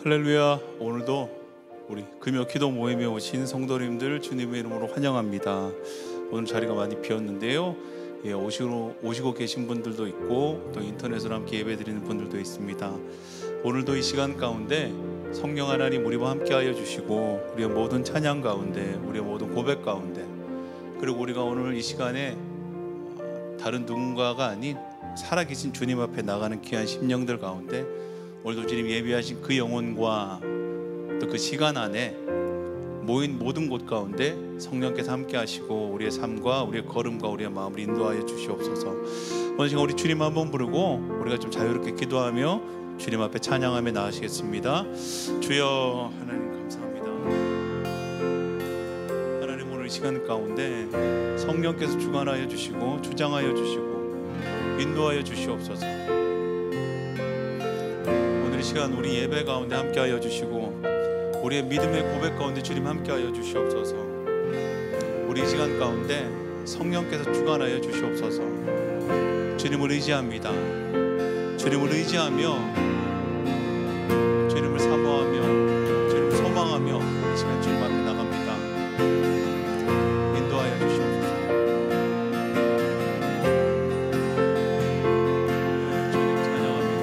할렐루야. 오늘도 우리 금요 기도 모임에 오신 성도님들 주님의 이름으로 환영합니다. 오늘 자리가 많이 비었는데요, 오시고 계신 분들도 있고 또 인터넷으로 함께 예배드리는 분들도 있습니다. 오늘도 이 시간 가운데 성령 하나님 우리와 함께하여 주시고 우리의 모든 찬양 가운데, 우리의 모든 고백 가운데, 그리고 우리가 오늘 이 시간에 다른 누군가가 아닌 살아계신 주님 앞에 나가는 귀한 심령들 가운데 오늘도 주님 예비하신 그 영혼과 또 그 시간 안에 모인 모든 곳 가운데 성령께서 함께 하시고 우리의 삶과 우리의 걸음과 우리의 마음을 인도하여 주시옵소서. 오늘 시간 우리 주님 한번 부르고 우리가 좀 자유롭게 기도하며 주님 앞에 찬양하며 나아가시겠습니다. 주여 하나님 감사합니다. 하나님 오늘 이 시간 가운데 성령께서 주관하여 주시고 주장하여 주시고 인도하여 주시옵소서. 오늘 이 시간 우리 예배 가운데 함께하여 주시고 우리의 믿음의 고백 가운데 주님 함께하여 주시옵소서. 우리 이 시간 가운데 성령께서 주관하여 주시옵소서. 주님을 의지합니다. 주님을 의지하며 주님을 사모하며 주님을 소망하며 이 시간 주님 앞에 나갑니다. 인도하여 주시옵소서. 주님 찬양합니다.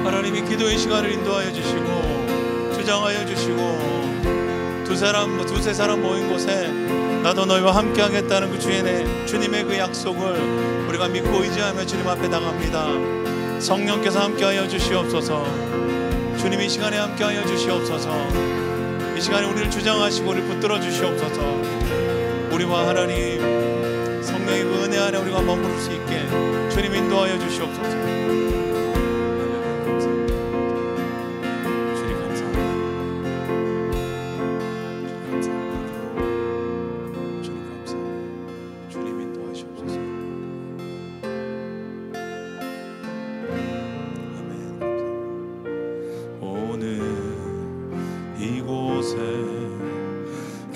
하나님이 기도의 시간을 인도하여 주시고 주장하여 주시고 두세 사람 모인 곳에 나도 너희와 함께 하겠다는 그 주님의 그 약속을 우리가 믿고 의지하며 주님 앞에 나갑니다. 성령께서 함께하여 주시옵소서. 주님이 이 시간에 함께하여 주시옵소서. 이 시간에 우리를 주장하시고 우리를 붙들어 주시옵소서. 우리와 하나님 성령의 그 은혜 안에 우리가 머무를 수 있게 주님 인도하여 주시옵소서.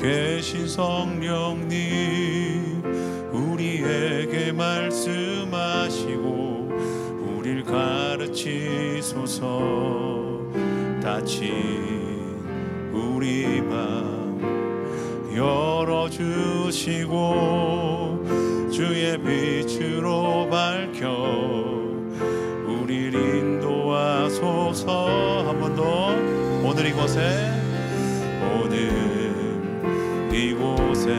계신 성령님 우리에게 말씀하시고 우릴 가르치소서. 다친 우리 맘 열어주시고 주의 빛으로 밝혀 우릴 인도하소서. 한 번 더. 오늘 이곳에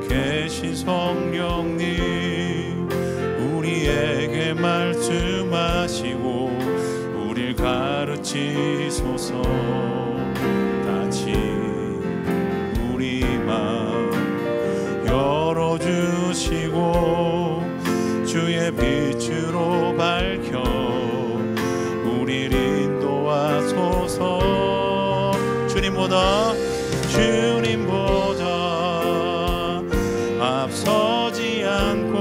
계신 성령님 우리에게 말씀하시고 우릴 가르치소서. 다친 우리 맘 열어주시고 주의 빛으로 밝혀 우릴 인도하소서. 주님보다 앞서지 않고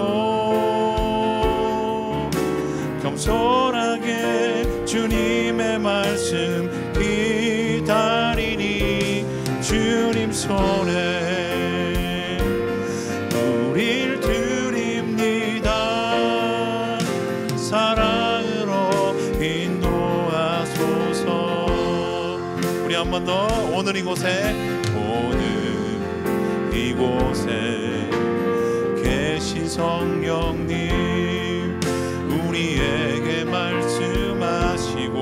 겸손하게 주님의 말씀 기다리니 주님 손에 우릴 드립니다. 사랑으로 인도하소서. 우리 한 번 더. 오늘 이곳에 계신 성령님 우리에게 말씀하시고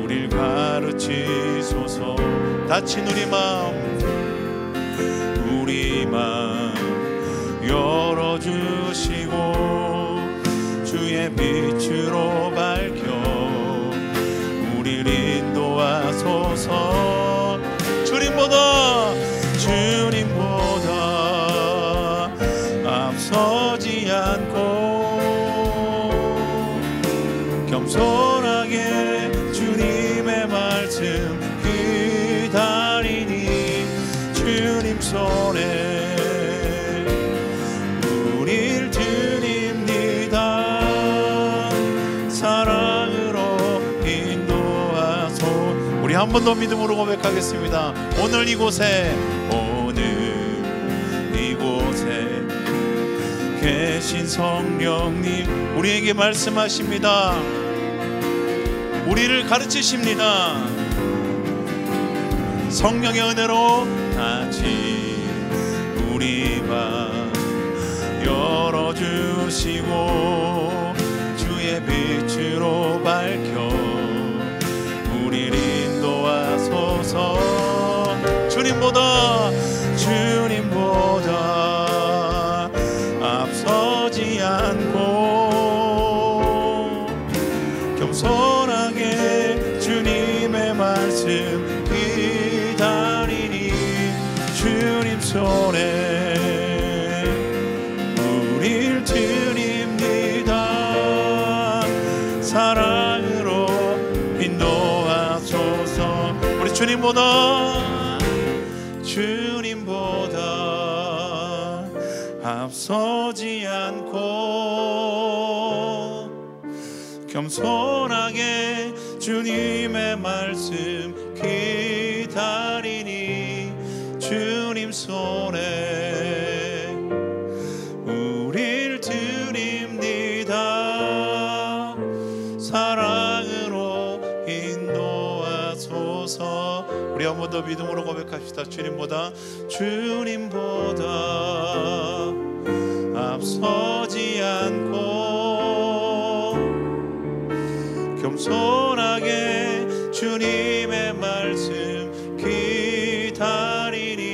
우릴 가르치소서. 다친 우리 마음 열어주시고 주의 빛으로 밝혀 우릴 인도하소서. 주님보다 앞서지 않고 겸손하게 주님의 말씀 기다리니 한 번 더 믿음으로 고백하겠습니다. 오늘 이곳에 계신 성령님 우리에게 말씀하십니다. 우리를 가르치십니다. 성령의 은혜로 다시 우리 맘 열어주시고 주의 빛으로 밝혀 우리를 인도하소서. 주님보다 앞서지 않고 겸손하게 주님의 말씀 기다리니 주님 손에 우릴 드립니다. 사랑으로 인도하소서. 우리 주님보다 앞서지 않고 겸손하게 주님의 말씀 기다리니 주님 손에 우릴 드립니다. 사랑으로 인도하소서. 우리 한 번 더 믿음으로 고백합시다. 주님보다 앞서지 않고 겸손하게 주님의 말씀 기다리니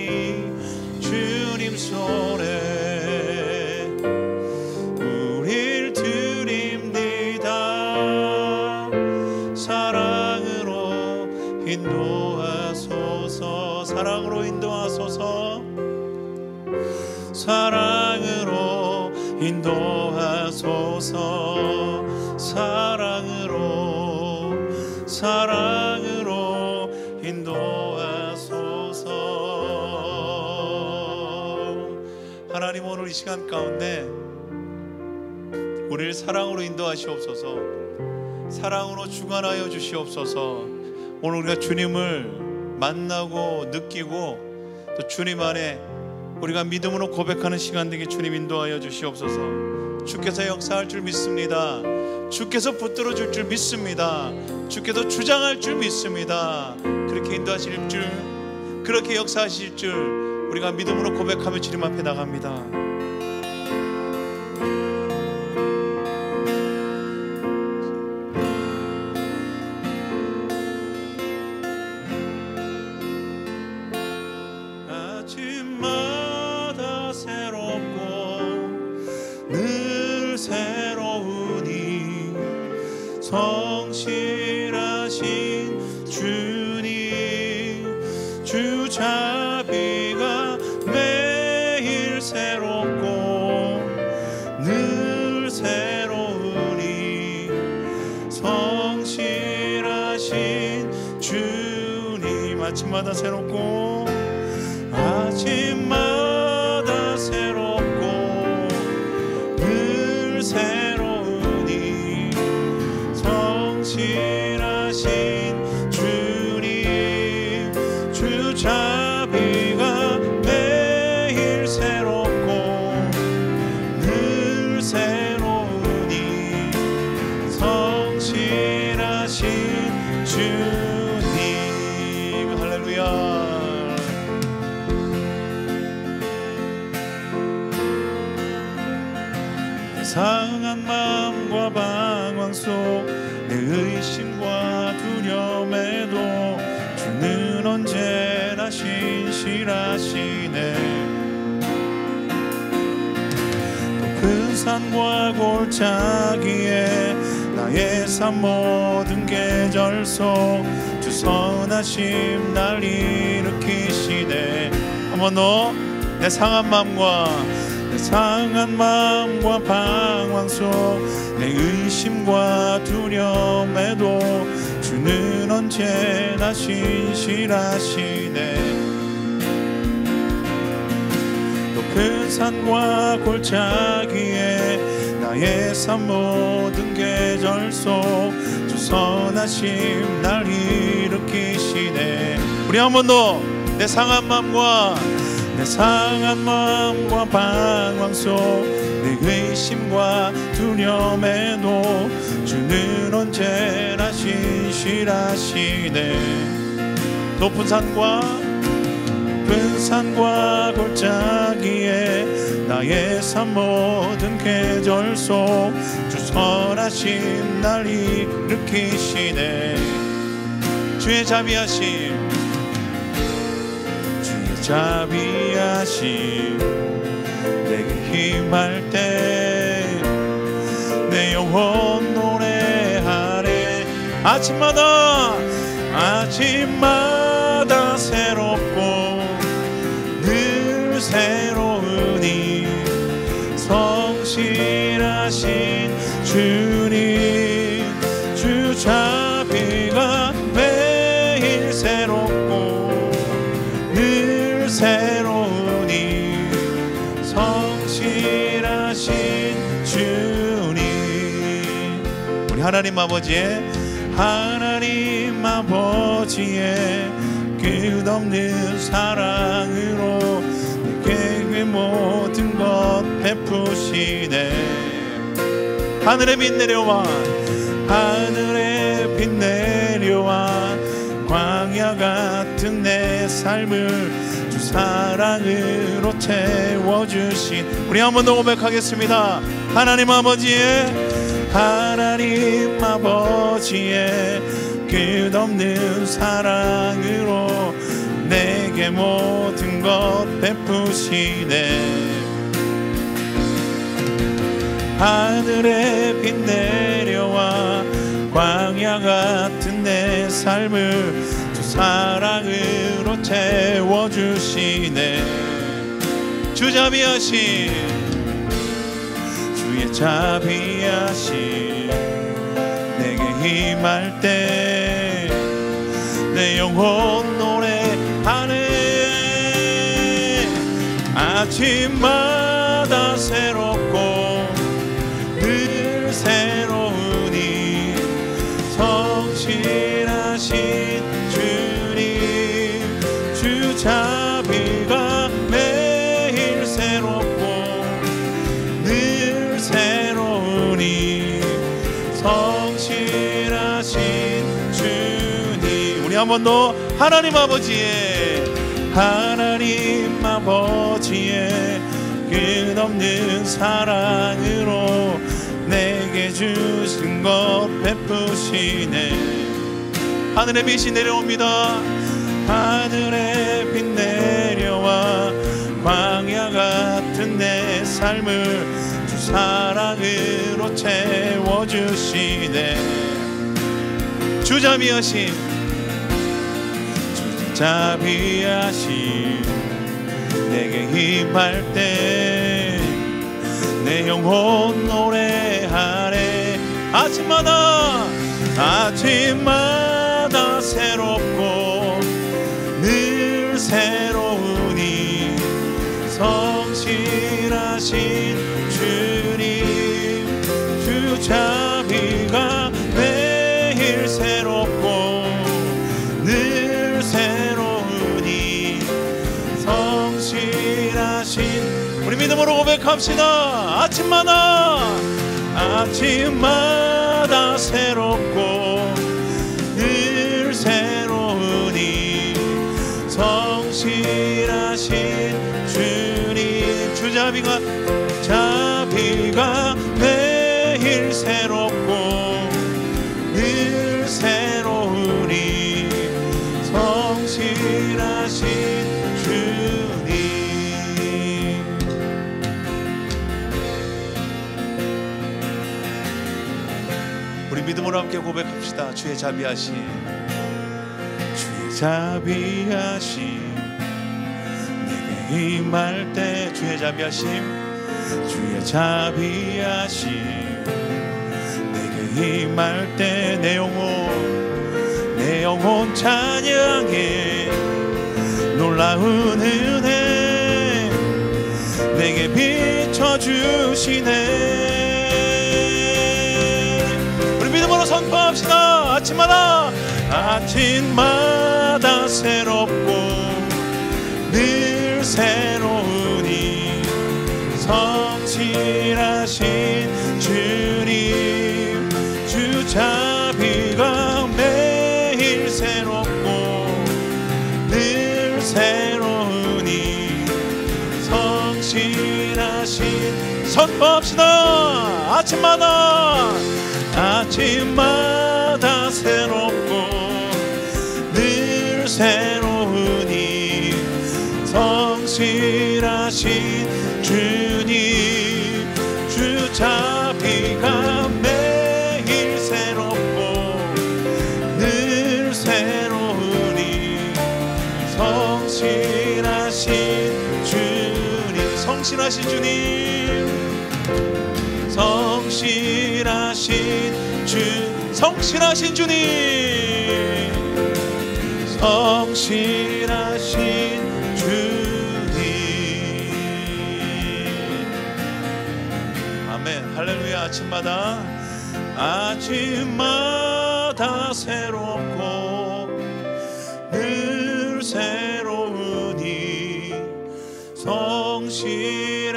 주님 손에 우릴 드립니다. 사랑으로 인도하소서. 사랑으로 인도하소서. 사랑으로 인도하소서. 사랑으로 인도하소서. 하나님, 오늘 이 시간 가운데 우리를 사랑으로 인도하시옵소서. 사랑으로 주관하여 주시옵소서. 오늘 우리가 주님을 만나고 느끼고 또 주님 안에 우리가 믿음으로 고백하는 시간 되게 주님 인도하여 주시옵소서. 주께서 역사할 줄 믿습니다. 주께서 붙들어 줄 줄 믿습니다. 주께서 주장할 줄 믿습니다. 그렇게 인도하실 줄, 그렇게 역사하실 줄 우리가 믿음으로 고백하며 주님 앞에 나갑니다. 성실하신 주님, 주 자비가 매일 새롭고 늘 새로우니 성실하신 주님. 아침마다 새롭고 아침마다 새롭고 늘 새로우니 성실하신 주님, 주 자비가 매일 새롭고 늘 새로우니 성실하신 주님. 할렐루야. 상한 마음과 방황 속 내 의심과 두려움에도 주는 언제나 신실하시네. 높은 산과 골짜기에 나의 삶 모든 계절 속 주 선하심 날 일으키시네. 한 번 더. 내 상한 마음과 방황 속 내 의심과 두려움에도 주는 언제나 신실하시네. 높은 산과 골짜기에 나의 삶 모든 계절 속 주 선하심 날 일으키시네. 우리 한 번 더 내 상한 마음과 방황 속 내 의심과 두려움에도 주는 언제나 신실하시네. 높은 산과 골짜기에 나의 삶 모든 계절 속 주 선하심 날 일으키시네. 주의 자비하심 내게 힘할 때 내 영혼 노래하네. 아침마다 새롭고 늘 새로우니 성실하신 주님. 주 자비가 매일 새롭고 늘 새로우니 성실하신 주님. 우리 하나님 아버지의 끝없는 사랑으로 내게 모든 것 베푸시네. 하늘에 빛 내려와 광야 같은 내 삶을 주 사랑으로 채워주신. 우리 한 번 더 고백하겠습니다. 하나님 아버지의 끝없는 사랑으로 내게 모든 것 베푸시네. 하늘에 빛 내려와 광야 같은 내 삶을 주 사랑으로 채워주시네. 주의 자비하심 내게 힘할 때 내 영혼 노래하네. 아침마다 새롭고 늘 새로우니 성실하신 주님. 주 자비가 매일 새롭고 늘 새로우니 성실하신 주님. 우리 한 번 더 하나님 아버지의 끝없는 사랑으로 내게 주신 것 베푸시네. 하늘의 빛이 내려옵니다. 하늘의 빛 내려와 광야 같은 내 삶을 주 사랑으로 채워주시네. 주 자비하심 내게 힘할 때 내 영혼 노래하네. 아침마다 새롭고 늘 새로우니 성실하신 주님. 주 자비가 매일 새롭고 늘 새로우니 성실하신. 우리 믿음으로 고백합시다. 아침마다 새롭고 늘 새로우니 성실하신 주님. 주 자비가 매일 새롭고 늘 새로우니 성실하신 주님. 우리 믿음으로 함께 고백합시다. 주의 자비하심 내게 임할 때. 주의 자비하심 내게 임할 때 내 영혼 찬양해. 놀라운 은혜 내게 비춰주시네. 선포합시다. 아침마다 새롭고 늘 새로우니 성실하신 주님 주 자비가 매일 새롭고 늘 새로우니 성실하신 선포합시다. 아침마다 새롭고 늘 새로우니 성실하신 주님 주 자비가 매일 새롭고 늘 새로우니 성실하신 주님 성실하신 주님 성실하신 주님 성실하신 주님 아멘. 할렐루야. 아침마다 새롭고 늘 새로우니 성실하신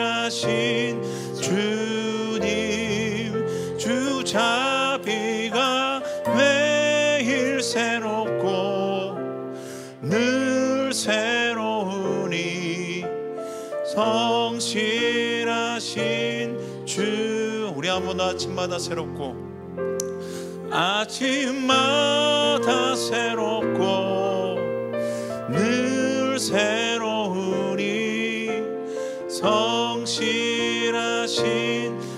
주님 주 자비가 매일 새롭고 늘 새로우니 성실하신 주 우리 한번 아침마다 새롭고 늘 새로우니 성실하신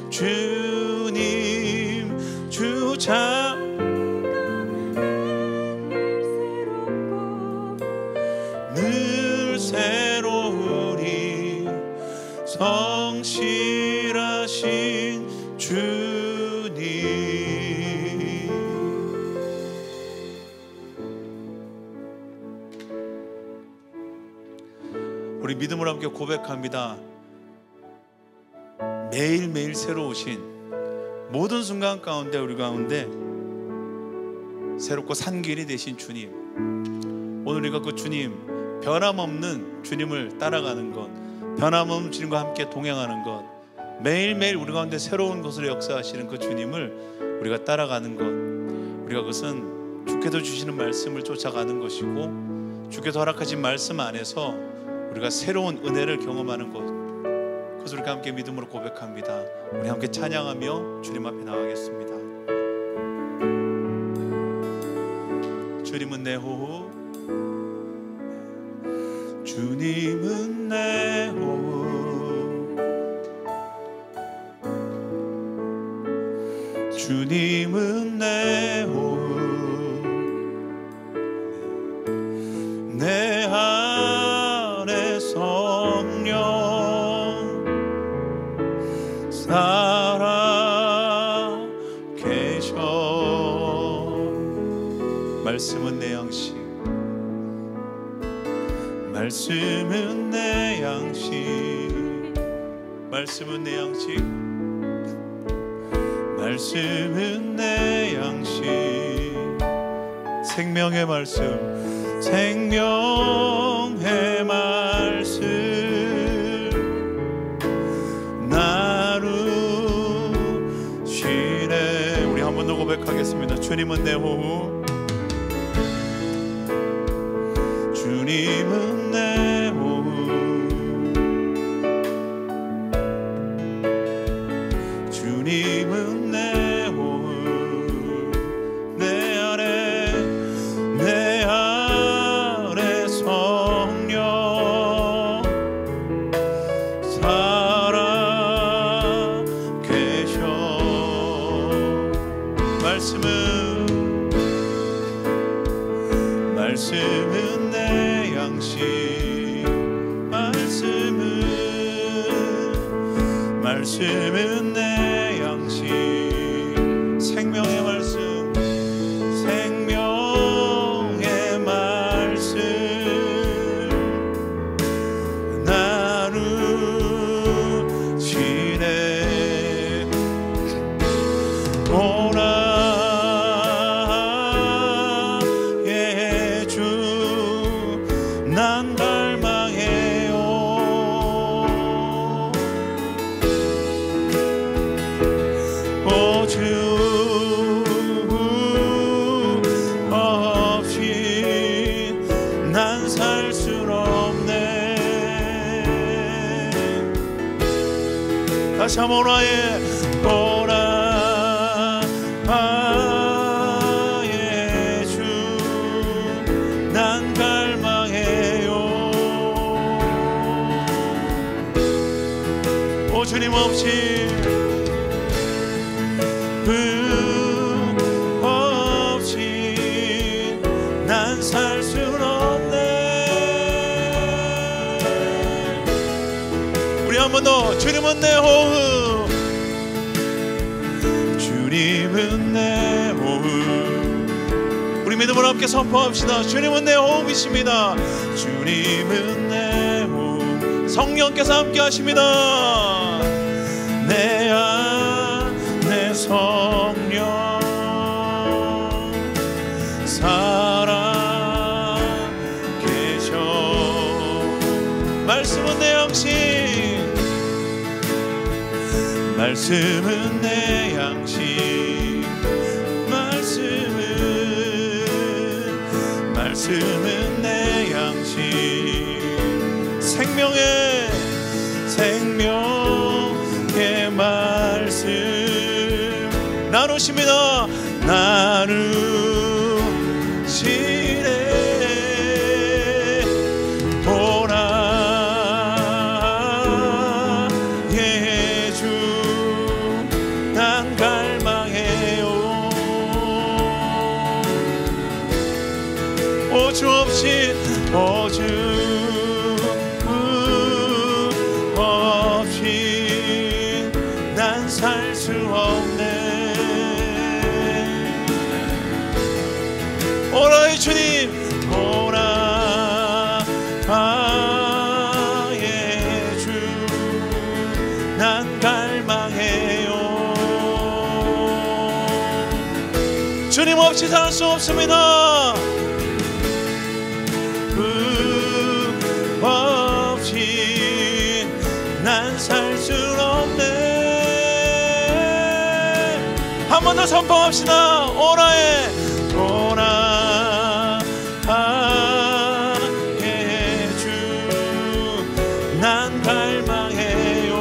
주님 주 자비가 늘 새로우니 성실하신 주님. 우리 믿음으로 함께 고백합니다. 매일매일 새로우신 모든 순간 가운데 우리 가운데 새롭고 산 길이 되신 주님, 오늘 우리가 그 주님, 변함없는 주님을 따라가는 것, 변함없는 주님과 함께 동행하는 것, 매일매일 우리 가운데 새로운 것으로 역사하시는 그 주님을 우리가 따라가는 것, 우리가 그것은 주께서 주시는 말씀을 쫓아가는 것이고 주께서 허락하신 말씀 안에서 우리가 새로운 은혜를 경험하는 것, 그래서 우리가 함께 믿음으로 고백합니다. 우리 함께 찬양하며 주님 앞에 나가겠습니다. 주님은 내 호흡, 주님은 내 호흡, 주님은 내 호흡, 내 안에 성령 살아 계셔. 말씀은 내 양식, 말씀은 내 양식, 말씀은 내 양식, 말씀은 내 양식. 생명의 말씀, 생명의 말씀 나누시네. 우리 한 번 더 고백하겠습니다. 주님은 내 호흡, 주님은 내 호흡, 주님은 내 호흡, 내 안에 성령 살아 계셔. 말씀은 내 양식, 말씀은 내 양식. 생명의 말씀, 생명의 말씀 나누시네. 오라 다시 한번 오라에 주 난 갈망해요. 오 주님 없이 난 살 순 없네. 우리 한 번 더. 주님은 내 호흡, 주님은 내 호흡. 우리 믿음으로 함께 선포합시다. 주님은 내 호흡이십니다. 주님은 내 호흡. 성령께서 함께 하십니다. 내 안에 성령 살아계셔. 말씀은 내 양식, 말씀은 내 양식, 말씀은 내 양식. 생명의 말씀 나누십니다. 나누시네. 보라 예주 난 갈망해요. 오주 없이 난 살 수 없네. 오라의 주님, 오라의 주 난 갈망해요. 주님 없이 살 수 없습니다. 없이 난 살 수 없네. 한 번 더 선포합시다. 오라의 주 난 갈망해요.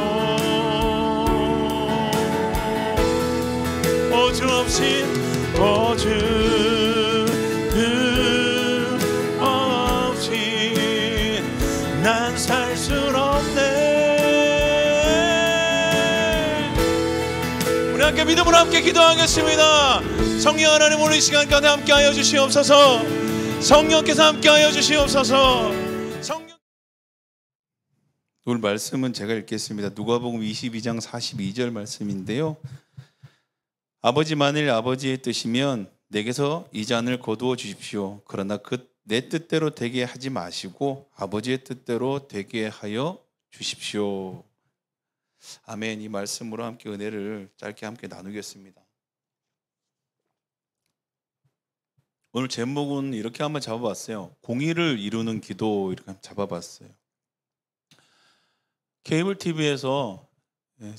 오주 없이 난 살 수 없네. 우리 함께 믿음으로 함께 기도하겠습니다. 성령 하나님, 오늘 이 시간 가운데 함께하여 주시옵소서. 성령께서 함께하여 주시옵소서. 오늘 말씀은 제가 읽겠습니다. 누가복음 22장 42절 말씀인데요. 아버지, 만일 아버지의 뜻이면 내게서 이 잔을 거두어 주십시오. 그러나 내 뜻대로 되게 하지 마시고 아버지의 뜻대로 되게 하여 주십시오. 아멘. 이 말씀으로 함께 은혜를 짧게 함께 나누겠습니다. 오늘 제목은 이렇게 한번 잡아봤어요. 공의를 이루는 기도. 이렇게 한번 잡아봤어요. 케이블 TV에서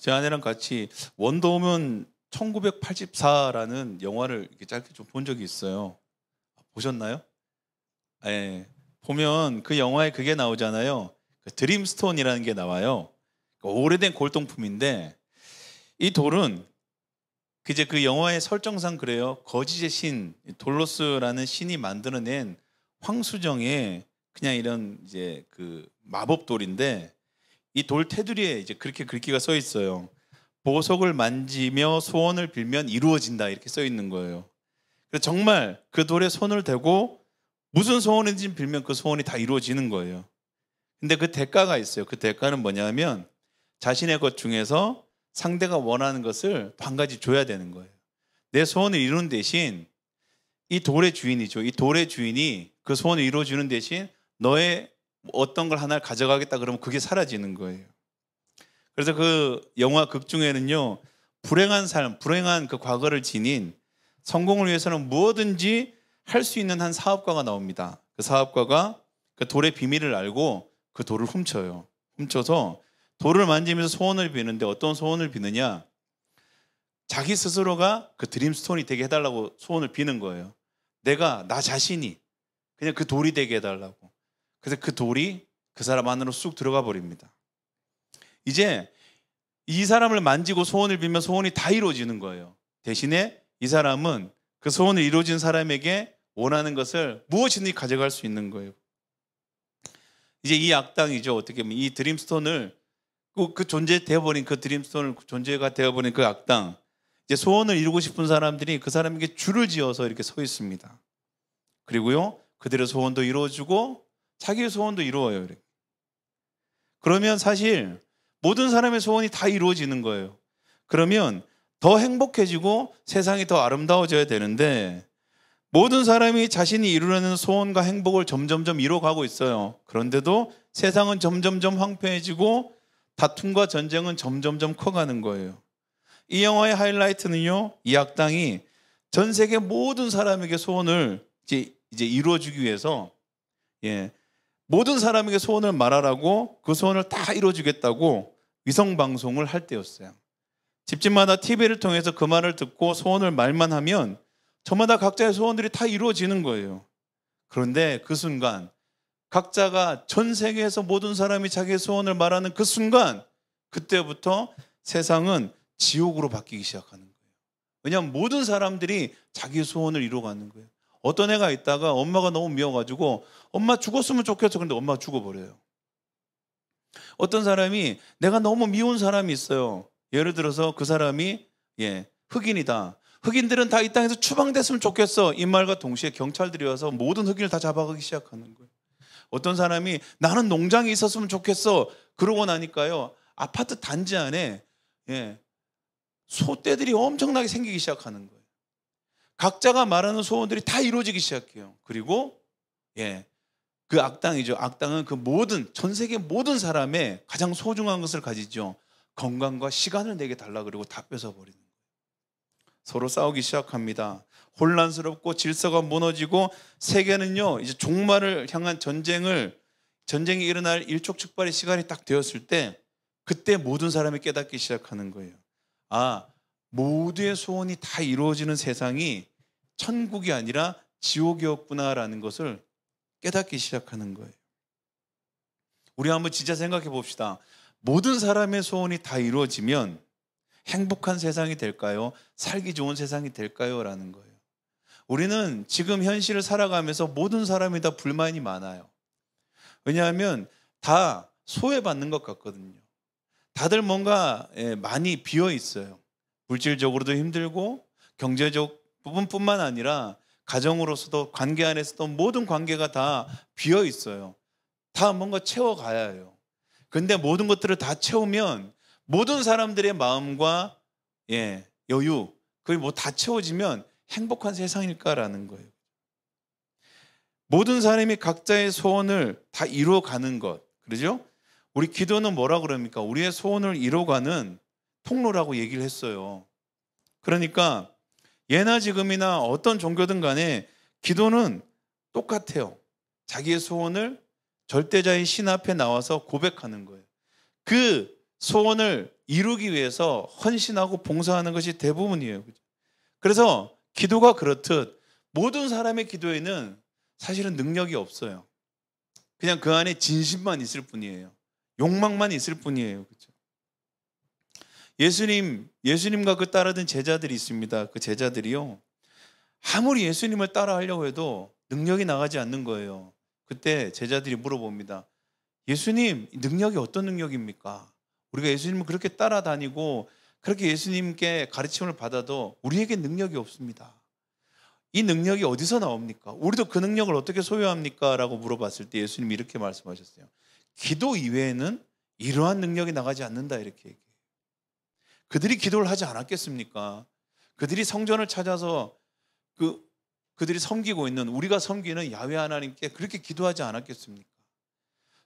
제 아내랑 같이 원더우먼 1984라는 영화를 이렇게 짧게 좀 본 적이 있어요. 보셨나요? 네. 보면 그 영화에 그게 나오잖아요. 드림스톤이라는 게 나와요. 오래된 골동품인데 이 돌은 이제 그 영화의 설정상 그래요. 거짓의 신 돌로스라는 신이 만들어낸 황수정의 그냥 이런 이제 그 마법돌인데 이 돌 테두리에 이제 그렇게 글귀가 써 있어요. 보석을 만지며 소원을 빌면 이루어진다 이렇게 써 있는 거예요. 그래서 정말 그 돌에 손을 대고 무슨 소원인지 빌면 그 소원이 다 이루어지는 거예요. 근데 그 대가가 있어요. 그 대가는 뭐냐면 자신의 것 중에서 상대가 원하는 것을 한 가지 줘야 되는 거예요. 내 소원을 이루는 대신 이 돌의 주인이죠. 이 돌의 주인이 그 소원을 이루어주는 대신 너의 어떤 걸 하나를 가져가겠다 그러면 그게 사라지는 거예요. 그래서 그 영화 극 중에는요, 불행한 삶, 불행한 그 과거를 지닌 성공을 위해서는 무엇든지 할 수 있는 한 사업가가 나옵니다. 그 사업가가 그 돌의 비밀을 알고 그 돌을 훔쳐요. 훔쳐서 돌을 만지면서 소원을 비는데 어떤 소원을 비느냐? 자기 스스로가 그 드림스톤이 되게 해달라고 소원을 비는 거예요. 나 자신이 그냥 그 돌이 되게 해달라고. 그래서 그 돌이 그 사람 안으로 쑥 들어가 버립니다. 이제 이 사람을 만지고 소원을 빌면 소원이 다 이루어지는 거예요. 대신에 이 사람은 그 소원을 이루어진 사람에게 원하는 것을 무엇이든지 가져갈 수 있는 거예요. 이제 이 악당이죠. 어떻게 보면 이 드림스톤을 그 존재 되어버린 그 드림스톤을 존재가 되어버린 그 악당, 이제 소원을 이루고 싶은 사람들이 그 사람에게 줄을 지어서 이렇게 서 있습니다. 그리고요, 그들의 소원도 이루어지고 자기의 소원도 이루어요. 이렇게. 그러면 사실 모든 사람의 소원이 다 이루어지는 거예요. 그러면 더 행복해지고 세상이 더 아름다워져야 되는데 모든 사람이 자신이 이루려는 소원과 행복을 점점점 이뤄가고 있어요. 그런데도 세상은 점점점 황폐해지고 다툼과 전쟁은 점점점 커가는 거예요. 이 영화의 하이라이트는요, 이 악당이 전 세계 모든 사람에게 소원을 이제 이루어주기 위해서 모든 사람에게 소원을 말하라고 그 소원을 다 이루어주겠다고 위성방송을 할 때였어요. 집집마다 TV를 통해서 그 말을 듣고 소원을 말만 하면 저마다 각자의 소원들이 다 이루어지는 거예요. 그런데 그 순간 각자가 전 세계에서 모든 사람이 자기의 소원을 말하는 그 순간, 그때부터 세상은 지옥으로 바뀌기 시작하는 거예요. 왜냐하면 모든 사람들이 자기의 소원을 이루어가는 거예요. 어떤 애가 있다가 엄마가 너무 미워가지고 엄마 죽었으면 좋겠어. 그런데 엄마가 죽어버려요. 어떤 사람이 내가 너무 미운 사람이 있어요. 예를 들어서 그 사람이 흑인이다. 흑인들은 다 이 땅에서 추방됐으면 좋겠어. 이 말과 동시에 경찰들이 와서 모든 흑인을 다 잡아가기 시작하는 거예요. 어떤 사람이 나는 농장이 있었으면 좋겠어. 그러고 나니까요, 아파트 단지 안에 소떼들이 엄청나게 생기기 시작하는 거예요. 각자가 말하는 소원들이 다 이루어지기 시작해요. 그리고 그 악당이죠. 악당은 그 전 세계 모든 사람의 가장 소중한 것을 가지죠. 건강과 시간을 내게 달라 그러고 다 뺏어버리는 거예요. 서로 싸우기 시작합니다. 혼란스럽고 질서가 무너지고 세계는요, 이제 종말을 향한 전쟁이 일어날 일촉즉발의 시간이 딱 되었을 때, 그때 모든 사람이 깨닫기 시작하는 거예요. 모두의 소원이 다 이루어지는 세상이 천국이 아니라 지옥이었구나라는 것을 깨닫기 시작하는 거예요. 우리 한번 진짜 생각해 봅시다. 모든 사람의 소원이 다 이루어지면 행복한 세상이 될까요? 살기 좋은 세상이 될까요? 라는 거예요. 우리는 지금 현실을 살아가면서 모든 사람이 다 불만이 많아요. 왜냐하면 다 소외받는 것 같거든요. 다들 뭔가 많이 비어 있어요. 물질적으로도 힘들고 경제적 부분뿐만 아니라 가정으로서도 관계 안에서도 모든 관계가 다 비어 있어요. 다 뭔가 채워가야 해요. 근데 모든 것들을 다 채우면 모든 사람들의 마음과 여유, 그게 뭐 다 채워지면 행복한 세상일까라는 거예요. 모든 사람이 각자의 소원을 다 이루어가는 것, 그러죠? 우리 기도는 뭐라 그럽니까? 우리의 소원을 이루어가는 통로라고 얘기를 했어요. 그러니까 예나 지금이나 어떤 종교든 간에 기도는 똑같아요. 자기의 소원을 절대자의 신 앞에 나와서 고백하는 거예요. 그 소원을 이루기 위해서 헌신하고 봉사하는 것이 대부분이에요. 그래서 기도가 그렇듯 모든 사람의 기도에는 사실은 능력이 없어요. 그냥 그 안에 진심만 있을 뿐이에요. 욕망만 있을 뿐이에요. 그렇죠? 예수님과 그 따르던 제자들이 있습니다. 그 제자들이요, 아무리 예수님을 따라하려고 해도 능력이 나가지 않는 거예요. 그때 제자들이 물어봅니다. 예수님, 능력이 어떤 능력입니까? 우리가 예수님을 그렇게 따라다니고 그렇게 예수님께 가르침을 받아도 우리에게 능력이 없습니다. 이 능력이 어디서 나옵니까? 우리도 그 능력을 어떻게 소유합니까? 라고 물어봤을 때 예수님이 이렇게 말씀하셨어요. 기도 이외에는 이러한 능력이 나가지 않는다, 이렇게 얘기해요. 그들이 기도를 하지 않았겠습니까? 그들이 성전을 찾아서 그들이 섬기고 있는, 우리가 섬기는 야훼 하나님께 그렇게 기도하지 않았겠습니까?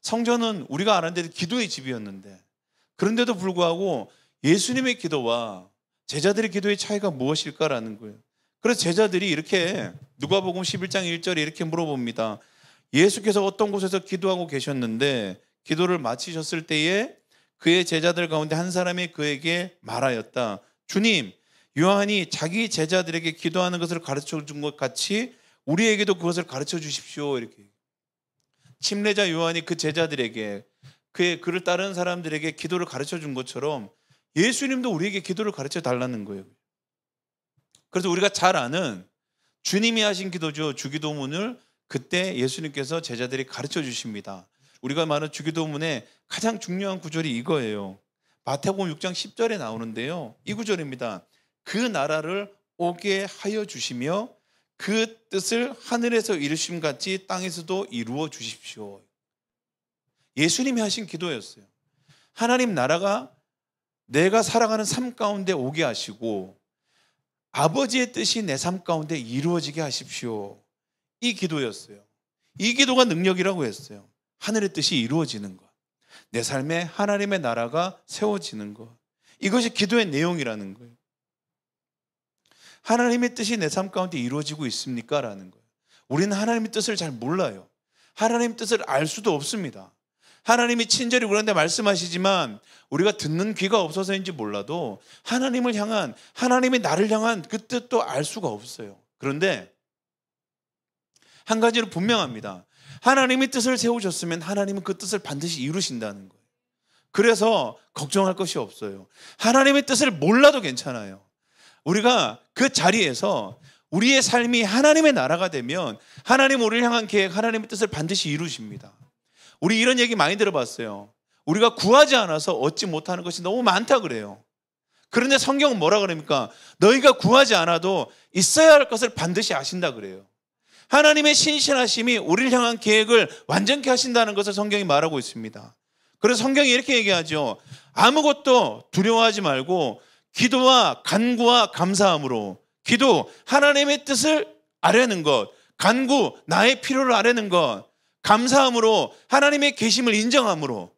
성전은 우리가 아는데도 기도의 집이었는데, 그런데도 불구하고 예수님의 기도와 제자들의 기도의 차이가 무엇일까라는 거예요. 그래서 제자들이 이렇게 누가복음 11장 1절에 이렇게 물어봅니다. 예수께서 어떤 곳에서 기도하고 계셨는데 기도를 마치셨을 때에 그의 제자들 가운데 한 사람이 그에게 말하였다. 주님, 요한이 자기 제자들에게 기도하는 것을 가르쳐 준 것 같이 우리에게도 그것을 가르쳐 주십시오. 이렇게. 침례자 요한이 그 제자들에게, 그를 따르는 사람들에게 기도를 가르쳐 준 것처럼 예수님도 우리에게 기도를 가르쳐 달라는 거예요. 그래서 우리가 잘 아는 주님이 하신 기도죠. 주기도문을 그때 예수님께서 제자들이 가르쳐 주십니다. 우리가 말하는 주기도문의 가장 중요한 구절이 이거예요. 마태복음 6장 10절에 나오는데요. 이 구절입니다. 그 나라를 오게 하여 주시며 그 뜻을 하늘에서 이루심 같이 땅에서도 이루어 주십시오. 예수님이 하신 기도였어요. 하나님 나라가 내가 살아가는 삶 가운데 오게 하시고 아버지의 뜻이 내 삶 가운데 이루어지게 하십시오. 이 기도였어요. 이 기도가 능력이라고 했어요. 하늘의 뜻이 이루어지는 것, 내 삶에 하나님의 나라가 세워지는 것, 이것이 기도의 내용이라는 거예요. 하나님의 뜻이 내 삶 가운데 이루어지고 있습니까? 라는 거예요. 우리는 하나님의 뜻을 잘 몰라요. 하나님의 뜻을 알 수도 없습니다. 하나님이 친절히 우리한테 말씀하시지만 우리가 듣는 귀가 없어서인지 몰라도 하나님을 향한, 하나님이 나를 향한 그 뜻도 알 수가 없어요. 그런데 한 가지는 분명합니다. 하나님의 뜻을 세우셨으면 하나님은 그 뜻을 반드시 이루신다는 거예요. 그래서 걱정할 것이 없어요. 하나님의 뜻을 몰라도 괜찮아요. 우리가 그 자리에서 우리의 삶이 하나님의 나라가 되면 하나님 우리를 향한 계획, 하나님의 뜻을 반드시 이루십니다. 우리 이런 얘기 많이 들어봤어요. 우리가 구하지 않아서 얻지 못하는 것이 너무 많다 그래요. 그런데 성경은 뭐라 그럽니까? 너희가 구하지 않아도 있어야 할 것을 반드시 아신다 그래요. 하나님의 신실하심이 우리를 향한 계획을 완전케 하신다는 것을 성경이 말하고 있습니다. 그래서 성경이 이렇게 얘기하죠. 아무것도 두려워하지 말고 기도와 간구와 감사함으로, 기도 하나님의 뜻을 아뢰는 것, 간구 나의 필요를 아뢰는 것, 감사함으로 하나님의 계심을 인정함으로,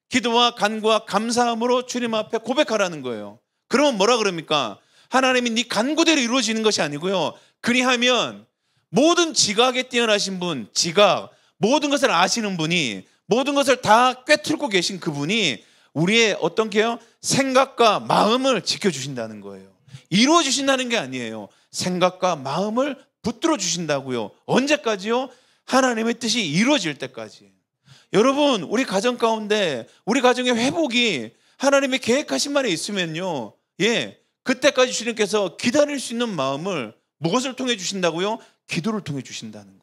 기도와 간구와 감사함으로 주님 앞에 고백하라는 거예요. 그러면 뭐라 그럽니까? 하나님이 네 간구대로 이루어지는 것이 아니고요, 그리하면 모든 지각에 뛰어나신 분, 지각, 모든 것을 아시는 분이, 모든 것을 다 꿰뚫고 계신 그분이 우리의 어떤 게요? 생각과 마음을 지켜주신다는 거예요. 이루어주신다는 게 아니에요. 생각과 마음을 붙들어 주신다고요. 언제까지요? 하나님의 뜻이 이루어질 때까지. 여러분, 우리 가정 가운데 우리 가정의 회복이 하나님의 계획하신 말에 있으면요, 그때까지 주님께서 기다릴 수 있는 마음을 무엇을 통해 주신다고요? 기도를 통해 주신다는 거예요.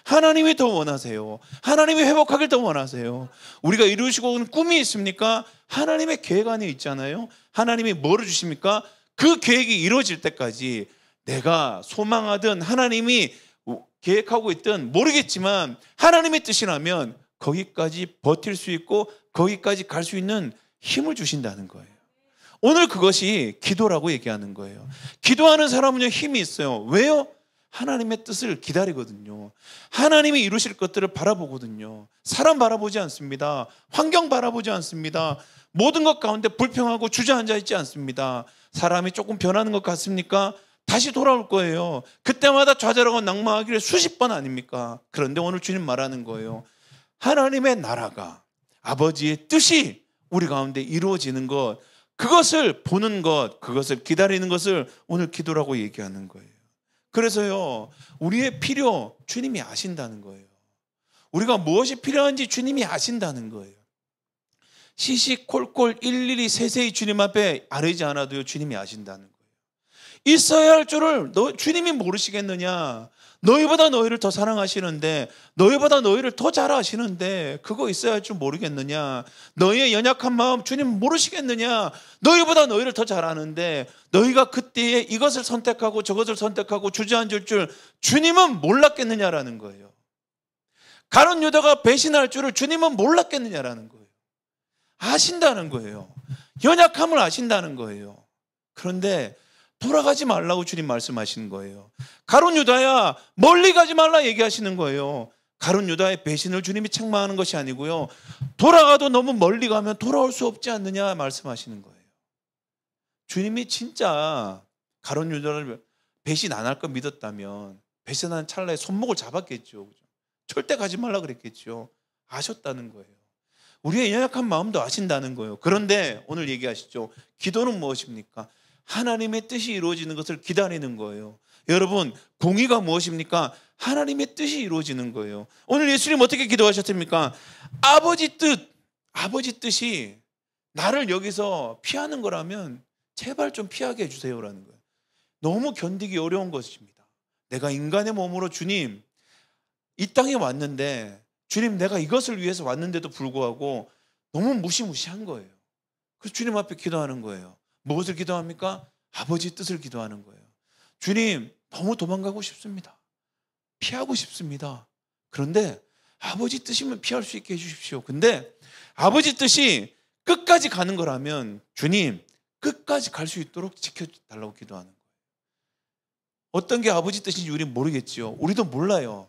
하나님이 더 원하세요. 하나님이 회복하길 더 원하세요. 우리가 이루시고 온 꿈이 있습니까? 하나님의 계획 안에 있잖아요. 하나님이 뭐를 주십니까? 그 계획이 이루어질 때까지 내가 소망하든 하나님이 계획하고 있든 모르겠지만 하나님의 뜻이라면 거기까지 버틸 수 있고 거기까지 갈 수 있는 힘을 주신다는 거예요. 오늘 그것이 기도라고 얘기하는 거예요. 기도하는 사람은요, 힘이 있어요. 왜요? 하나님의 뜻을 기다리거든요. 하나님이 이루실 것들을 바라보거든요. 사람 바라보지 않습니다. 환경 바라보지 않습니다. 모든 것 가운데 불평하고 주저앉아 있지 않습니다. 사람이 조금 변하는 것 같습니까? 다시 돌아올 거예요. 그때마다 좌절하고 낙망하기를 수십 번 아닙니까? 그런데 오늘 주님 말하는 거예요. 하나님의 나라가, 아버지의 뜻이 우리 가운데 이루어지는 것, 그것을 보는 것, 그것을 기다리는 것을 오늘 기도라고 얘기하는 거예요. 그래서요, 우리의 필요 주님이 아신다는 거예요. 우리가 무엇이 필요한지 주님이 아신다는 거예요. 시시콜콜 일일이 세세히 주님 앞에 아뢰지 않아도요, 주님이 아신다는 거예요. 있어야 할 줄을 주님이 모르시겠느냐? 너희보다 너희를 더 사랑하시는데, 너희보다 너희를 더 잘 아시는데 그거 있어야 할 줄 모르겠느냐? 너희의 연약한 마음 주님 모르시겠느냐? 너희보다 너희를 더 잘 아는데 너희가 그때에 이것을 선택하고 저것을 선택하고 주저앉을 줄 주님은 몰랐겠느냐라는 거예요. 가룟 유다가 배신할 줄을 주님은 몰랐겠느냐라는 거예요. 아신다는 거예요. 연약함을 아신다는 거예요. 그런데 돌아가지 말라고 주님 말씀하시는 거예요. 가룟 유다야, 멀리 가지 말라 얘기하시는 거예요. 가룟 유다의 배신을 주님이 책망하는 것이 아니고요, 돌아가도 너무 멀리 가면 돌아올 수 없지 않느냐 말씀하시는 거예요. 주님이 진짜 가룟 유다를 배신 안 할 거 믿었다면 배신하는 찰나에 손목을 잡았겠죠. 절대 가지 말라 그랬겠죠. 아셨다는 거예요. 우리의 연약한 마음도 아신다는 거예요. 그런데 오늘 얘기하시죠. 기도는 무엇입니까? 하나님의 뜻이 이루어지는 것을 기다리는 거예요. 여러분, 공의가 무엇입니까? 하나님의 뜻이 이루어지는 거예요. 오늘 예수님 어떻게 기도하셨습니까? 아버지 뜻이 나를 여기서 피하는 거라면 제발 좀 피하게 해주세요라는 거예요. 너무 견디기 어려운 것입니다. 내가 인간의 몸으로 주님 이 땅에 왔는데 주님 내가 이것을 위해서 왔는데도 불구하고 너무 무시무시한 거예요. 그래서 주님 앞에 기도하는 거예요. 무엇을 기도합니까? 아버지 뜻을 기도하는 거예요. 주님 너무 도망가고 싶습니다. 피하고 싶습니다. 그런데 아버지 뜻이면 피할 수 있게 해주십시오. 근데 아버지 뜻이 끝까지 가는 거라면 주님 끝까지 갈 수 있도록 지켜달라고 기도하는 거예요. 어떤 게 아버지 뜻인지 우리는 모르겠지요. 우리도 몰라요.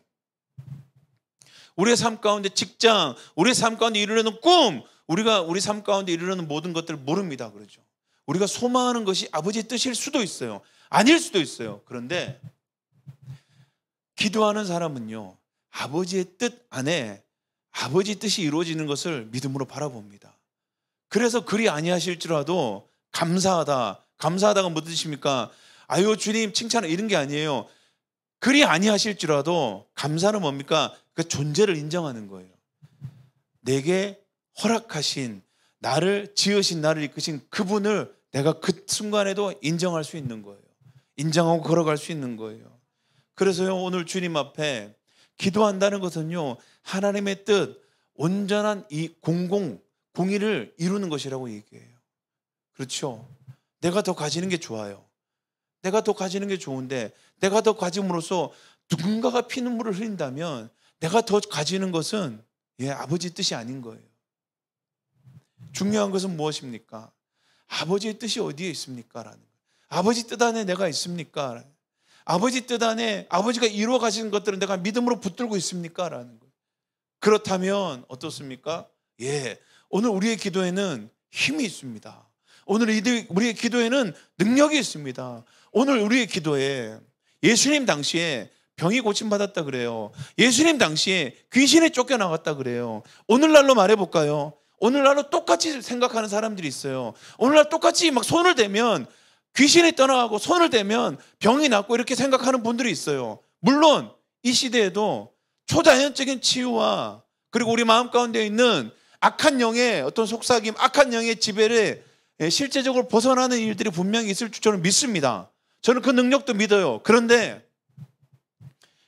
우리의 삶 가운데 직장, 우리의 삶 가운데 이루려는 꿈, 우리가 우리 삶 가운데 이루려는 모든 것들을 모릅니다. 그러죠. 우리가 소망하는 것이 아버지의 뜻일 수도 있어요. 아닐 수도 있어요. 그런데 기도하는 사람은요, 아버지의 뜻 안에 아버지 뜻이 이루어지는 것을 믿음으로 바라봅니다. 그래서 그리 아니하실지라도 감사하다. 감사하다가 무슨 뜻입니까? 아유 주님 칭찬 이런 게 아니에요. 그리 아니하실지라도 감사는 뭡니까? 그 존재를 인정하는 거예요. 내게 허락하신 나를 지으신 나를 이끄신 그분을 내가 그 순간에도 인정할 수 있는 거예요. 인정하고 걸어갈 수 있는 거예요. 그래서요 오늘 주님 앞에 기도한다는 것은요 하나님의 뜻 온전한 이 공의를 이루는 것이라고 얘기해요. 그렇죠? 내가 더 가지는 게 좋아요. 내가 더 가지는 게 좋은데 내가 더 가짐으로써 누군가가 피눈물을 흘린다면 내가 더 가지는 것은 아버지의 뜻이 아닌 거예요. 중요한 것은 무엇입니까? 아버지의 뜻이 어디에 있습니까? 라는 거예요. 아버지 뜻 안에 내가 있습니까? 아버지 뜻 안에 아버지가 이루어 가시는 것들은 내가 믿음으로 붙들고 있습니까? 라는 거예요. 그렇다면 어떻습니까? 오늘 우리의 기도에는 힘이 있습니다. 오늘 우리의 기도에는 능력이 있습니다. 오늘 우리의 기도에 예수님 당시에 병이 고침받았다 그래요. 예수님 당시에 귀신이 쫓겨나갔다 그래요. 오늘날로 말해볼까요? 오늘날로 똑같이 생각하는 사람들이 있어요. 오늘날 똑같이 막 손을 대면 귀신이 떠나가고 손을 대면 병이 낫고 이렇게 생각하는 분들이 있어요. 물론 이 시대에도 초자연적인 치유와 그리고 우리 마음 가운데 있는 악한 영의 어떤 속삭임, 악한 영의 지배를 실제적으로 벗어나는 일들이 분명히 있을 줄 저는 믿습니다. 저는 그 능력도 믿어요. 그런데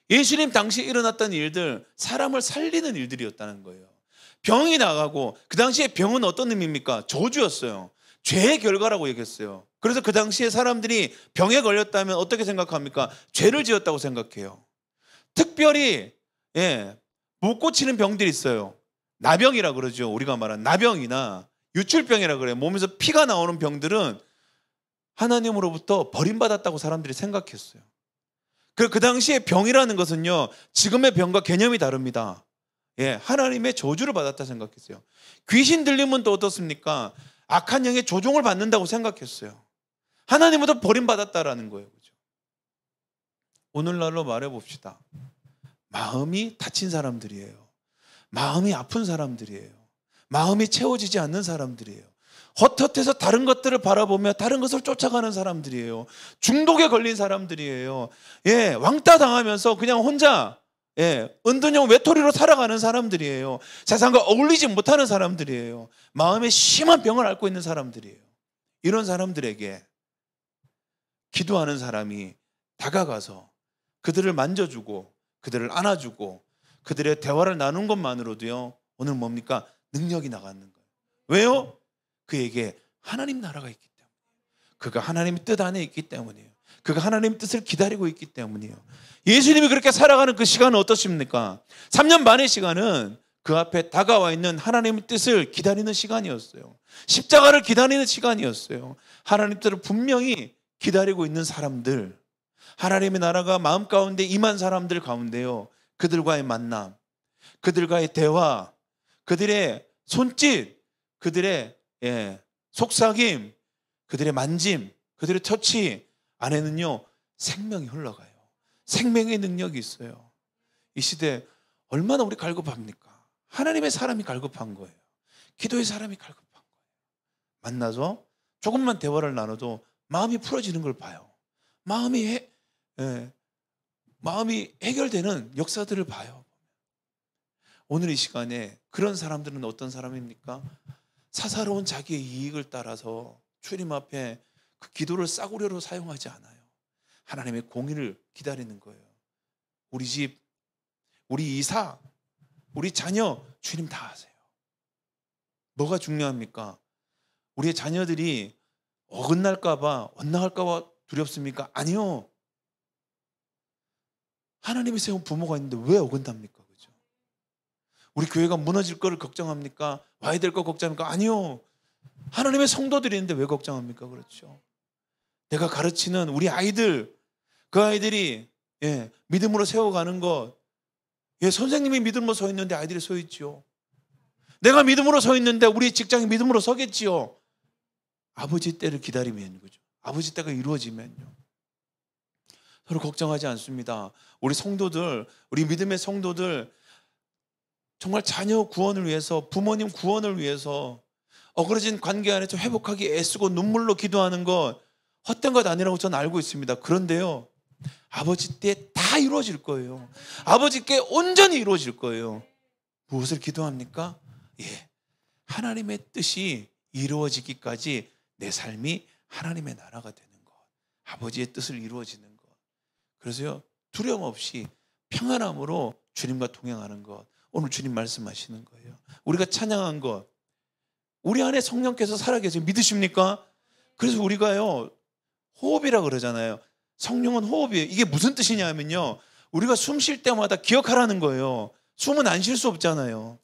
예수님 당시에 일어났던 일들, 사람을 살리는 일들이었다는 거예요. 병이 나가고 그 당시에 병은 어떤 의미입니까? 저주였어요. 죄의 결과라고 얘기했어요. 그래서 그 당시에 사람들이 병에 걸렸다면 어떻게 생각합니까? 죄를 지었다고 생각해요. 특별히 못 고치는 병들이 있어요. 나병이라 그러죠. 우리가 말하는 나병이나 유출병이라 그래요. 몸에서 피가 나오는 병들은 하나님으로부터 버림받았다고 사람들이 생각했어요. 그 당시에 병이라는 것은요 지금의 병과 개념이 다릅니다. 하나님의 저주를 받았다 생각했어요. 귀신 들림은 또 어떻습니까? 악한 영의 조종을 받는다고 생각했어요. 하나님으로부터 버림받았다라는 거예요. 그렇죠? 오늘날로 말해봅시다. 마음이 다친 사람들이에요. 마음이 아픈 사람들이에요. 마음이 채워지지 않는 사람들이에요. 헛헛해서 다른 것들을 바라보며 다른 것을 쫓아가는 사람들이에요. 중독에 걸린 사람들이에요. 왕따 당하면서 그냥 혼자 은둔형 외톨이로 살아가는 사람들이에요. 세상과 어울리지 못하는 사람들이에요. 마음에 심한 병을 앓고 있는 사람들이에요. 이런 사람들에게 기도하는 사람이 다가가서 그들을 만져주고 그들을 안아주고 그들의 대화를 나눈 것만으로도요 오늘 뭡니까? 능력이 나가는 거예요. 왜요? 그에게 하나님 나라가 있기 때문에, 그가 하나님의 뜻 안에 있기 때문이에요. 그가 하나님의 뜻을 기다리고 있기 때문이에요. 예수님이 그렇게 살아가는 그 시간은 어떻습니까? 3년 반의 시간은 그 앞에 다가와 있는 하나님의 뜻을 기다리는 시간이었어요. 십자가를 기다리는 시간이었어요. 하나님 뜻을 분명히 기다리고 있는 사람들, 하나님의 나라가 마음 가운데 임한 사람들 가운데요 그들과의 만남, 그들과의 대화, 그들의 손짓, 그들의 속삭임, 그들의 만짐, 그들의 터치 안에는요 생명이 흘러가요. 생명의 능력이 있어요. 이 시대 얼마나 우리 갈급합니까? 하나님의 사람이 갈급한 거예요. 기도의 사람이 갈급한 거예요. 만나서 조금만 대화를 나눠도 마음이 풀어지는 걸 봐요. 마음이 해결되는 역사들을 봐요. 오늘 이 시간에 그런 사람들은 어떤 사람입니까? 사사로운 자기의 이익을 따라서 주님 앞에 그 기도를 싸구려로 사용하지 않아요. 하나님의 공의를 기다리는 거예요. 우리 집, 우리 이사, 우리 자녀 주님 다 아세요. 뭐가 중요합니까? 우리의 자녀들이 어긋날까 봐, 엇나갈까 봐 두렵습니까? 아니요. 하나님이 세운 부모가 있는데 왜 어긋납니까? 그죠? 우리 교회가 무너질 거를 걱정합니까? 와야 될 거 걱정합니까? 아니요. 하나님의 성도들이 있는데 왜 걱정합니까? 그렇죠. 내가 가르치는 우리 아이들, 그 아이들이 믿음으로 세워가는 것, 선생님이 믿음으로 서 있는데 아이들이 서 있지요. 내가 믿음으로 서 있는데 우리 직장이 믿음으로 서겠지요. 아버지 때를 기다리면, 그죠? 아버지 때가 이루어지면요. 서로 걱정하지 않습니다. 우리 성도들, 우리 믿음의 성도들, 정말 자녀 구원을 위해서, 부모님 구원을 위해서 어그러진 관계 안에서 회복하기 애쓰고 눈물로 기도하는 것 헛된 것 아니라고 저는 알고 있습니다. 그런데요, 아버지 때 다 이루어질 거예요. 아버지께 온전히 이루어질 거예요. 무엇을 기도합니까? 하나님의 뜻이 이루어지기까지 내 삶이 하나님의 나라가 되는 것, 아버지의 뜻을 이루어지는 것. 그래서요, 두려움 없이 평안함으로 주님과 동행하는 것, 오늘 주님 말씀하시는 거예요. 우리가 찬양한 것, 우리 안에 성령께서 살아계세요. 믿으십니까? 그래서 우리가요, 호흡이라 그러잖아요. 성령은 호흡이에요. 이게 무슨 뜻이냐면요, 우리가 숨 쉴 때마다 기억하라는 거예요. 숨은 안 쉴 수 없잖아요.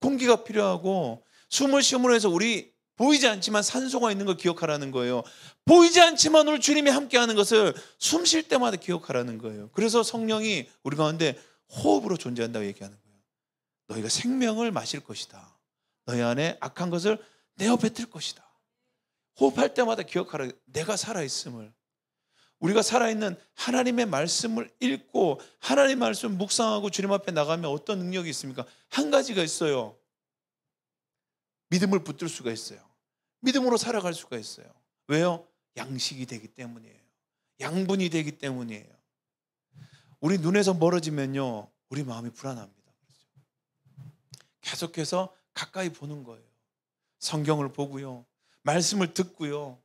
공기가 필요하고 숨을 쉼으로 해서 우리 보이지 않지만 산소가 있는 걸 기억하라는 거예요. 보이지 않지만 오늘 주님이 함께하는 것을 숨 쉴 때마다 기억하라는 거예요. 그래서 성령이 우리 가운데 호흡으로 존재한다고 얘기하는 거예요. 너희가 생명을 마실 것이다. 너희 안에 악한 것을 내어 뱉을 것이다. 호흡할 때마다 기억하라. 내가 살아있음을. 우리가 살아있는 하나님의 말씀을 읽고 하나님의 말씀을 묵상하고 주님 앞에 나가면 어떤 능력이 있습니까? 한 가지가 있어요. 믿음을 붙들 수가 있어요. 믿음으로 살아갈 수가 있어요. 왜요? 양식이 되기 때문이에요. 양분이 되기 때문이에요. 우리 눈에서 멀어지면요, 우리 마음이 불안합니다. 계속해서 가까이 보는 거예요. 성경을 보고요, 말씀을 듣고요.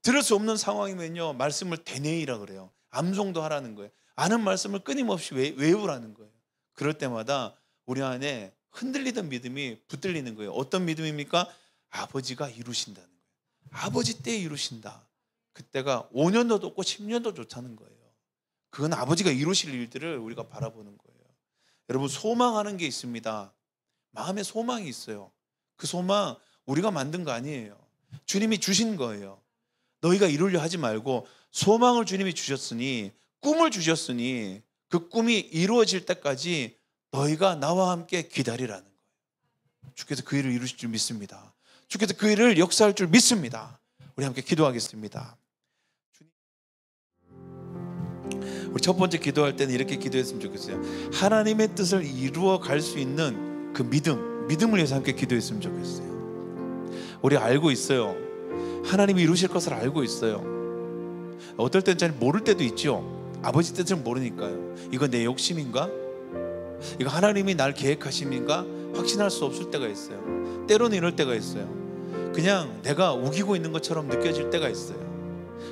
들을 수 없는 상황이면요, 말씀을 되뇌이라 그래요. 암송도 하라는 거예요. 아는 말씀을 끊임없이 외우라는 거예요. 그럴 때마다 우리 안에 흔들리던 믿음이 붙들리는 거예요. 어떤 믿음입니까? 아버지가 이루신다는 거예요. 아버지 때 이루신다. 그때가 5년도 없고 10년도 좋다는 거예요. 그건 아버지가 이루실 일들을 우리가 바라보는 거예요. 여러분, 소망하는 게 있습니다. 마음에 소망이 있어요. 그 소망 우리가 만든 거 아니에요. 주님이 주신 거예요. 너희가 이루려 하지 말고 소망을 주님이 주셨으니, 꿈을 주셨으니 그 꿈이 이루어질 때까지 너희가 나와 함께 기다리라는 거예요. 주께서 그 일을 이루실 줄 믿습니다. 주께서 그 일을 역사할 줄 믿습니다. 우리 함께 기도하겠습니다. 우리 첫 번째 기도할 때는 이렇게 기도했으면 좋겠어요. 하나님의 뜻을 이루어 갈 수 있는 그 믿음을 위해서 함께 기도했으면 좋겠어요. 우리 알고 있어요. 하나님이 이루실 것을 알고 있어요. 어떨 땐 잘 모를 때도 있죠. 아버지 뜻을 모르니까요. 이거 내 욕심인가? 이거 하나님이 날 계획하심인가? 확신할 수 없을 때가 있어요. 때로는 이럴 때가 있어요. 그냥 내가 우기고 있는 것처럼 느껴질 때가 있어요.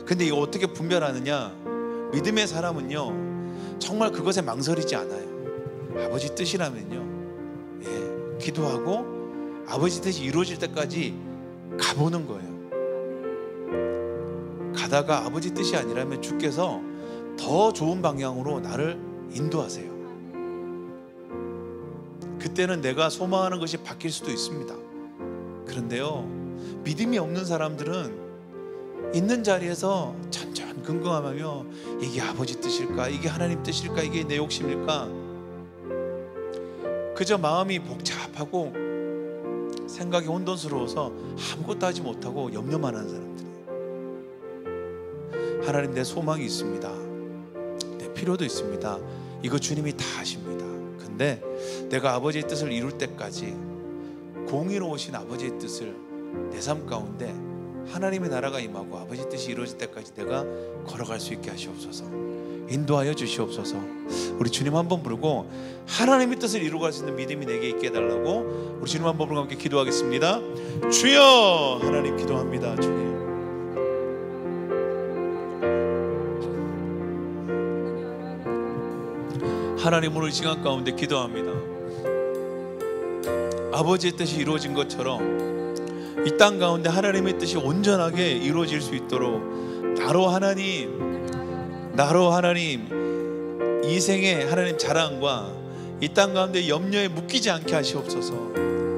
근데 이거 어떻게 분별하느냐? 믿음의 사람은요, 정말 그것에 망설이지 않아요. 아버지 뜻이라면요, 기도하고 아버지 뜻이 이루어질 때까지 가보는 거예요. 가다가 아버지 뜻이 아니라면 주께서 더 좋은 방향으로 나를 인도하세요. 그때는 내가 소망하는 것이 바뀔 수도 있습니다. 그런데요, 믿음이 없는 사람들은 있는 자리에서 전전긍긍하며 이게 아버지 뜻일까? 이게 하나님 뜻일까? 이게 내 욕심일까? 그저 마음이 복잡하고 생각이 혼돈스러워서 아무것도 하지 못하고 염려만 하는 사람들이에요. 하나님, 내 소망이 있습니다. 내 필요도 있습니다. 이거 주님이 다 아십니다. 근데 내가 아버지의 뜻을 이룰 때까지 공의로우신 아버지의 뜻을 내 삶 가운데 하나님의 나라가 임하고 아버지 뜻이 이루어질 때까지 내가 걸어갈 수 있게 하시옵소서. 인도하여 주시옵소서. 우리 주님 한번 부르고 하나님의 뜻을 이루어갈 수 있는 믿음이 내게 있게 해달라고 우리 주님 한번 부르고 함께 기도하겠습니다. 주여, 하나님 기도합니다. 주님, 하나님 오늘 이 시간 가운데 기도합니다. 아버지의 뜻이 이루어진 것처럼 이 땅 가운데 하나님의 뜻이 온전하게 이루어질 수 있도록 나로 하나님 이 생의 하나님 자랑과 이 땅 가운데 염려에 묶이지 않게 하시옵소서.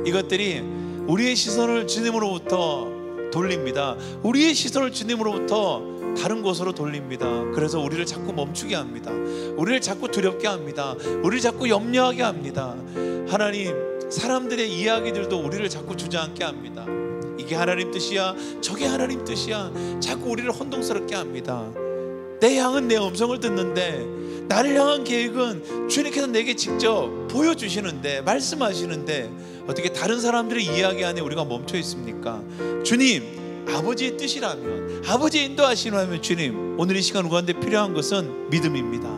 이것들이 우리의 시선을 주님으로부터 돌립니다. 우리의 시선을 주님으로부터 다른 곳으로 돌립니다. 그래서 우리를 자꾸 멈추게 합니다. 우리를 자꾸 두렵게 합니다. 우리를 자꾸 염려하게 합니다. 하나님, 사람들의 이야기들도 우리를 자꾸 주저앉게 합니다. 이게 하나님 뜻이야, 저게 하나님 뜻이야, 자꾸 우리를 혼동스럽게 합니다. 내 양은 내 음성을 듣는데, 나를 향한 계획은 주님께서 내게 직접 보여주시는데, 말씀하시는데 어떻게 다른 사람들의 이야기 안에 우리가 멈춰 있습니까? 주님, 아버지의 뜻이라면, 아버지의 인도하시라면 주님, 오늘 이 시간 우리한테 필요한 것은 믿음입니다.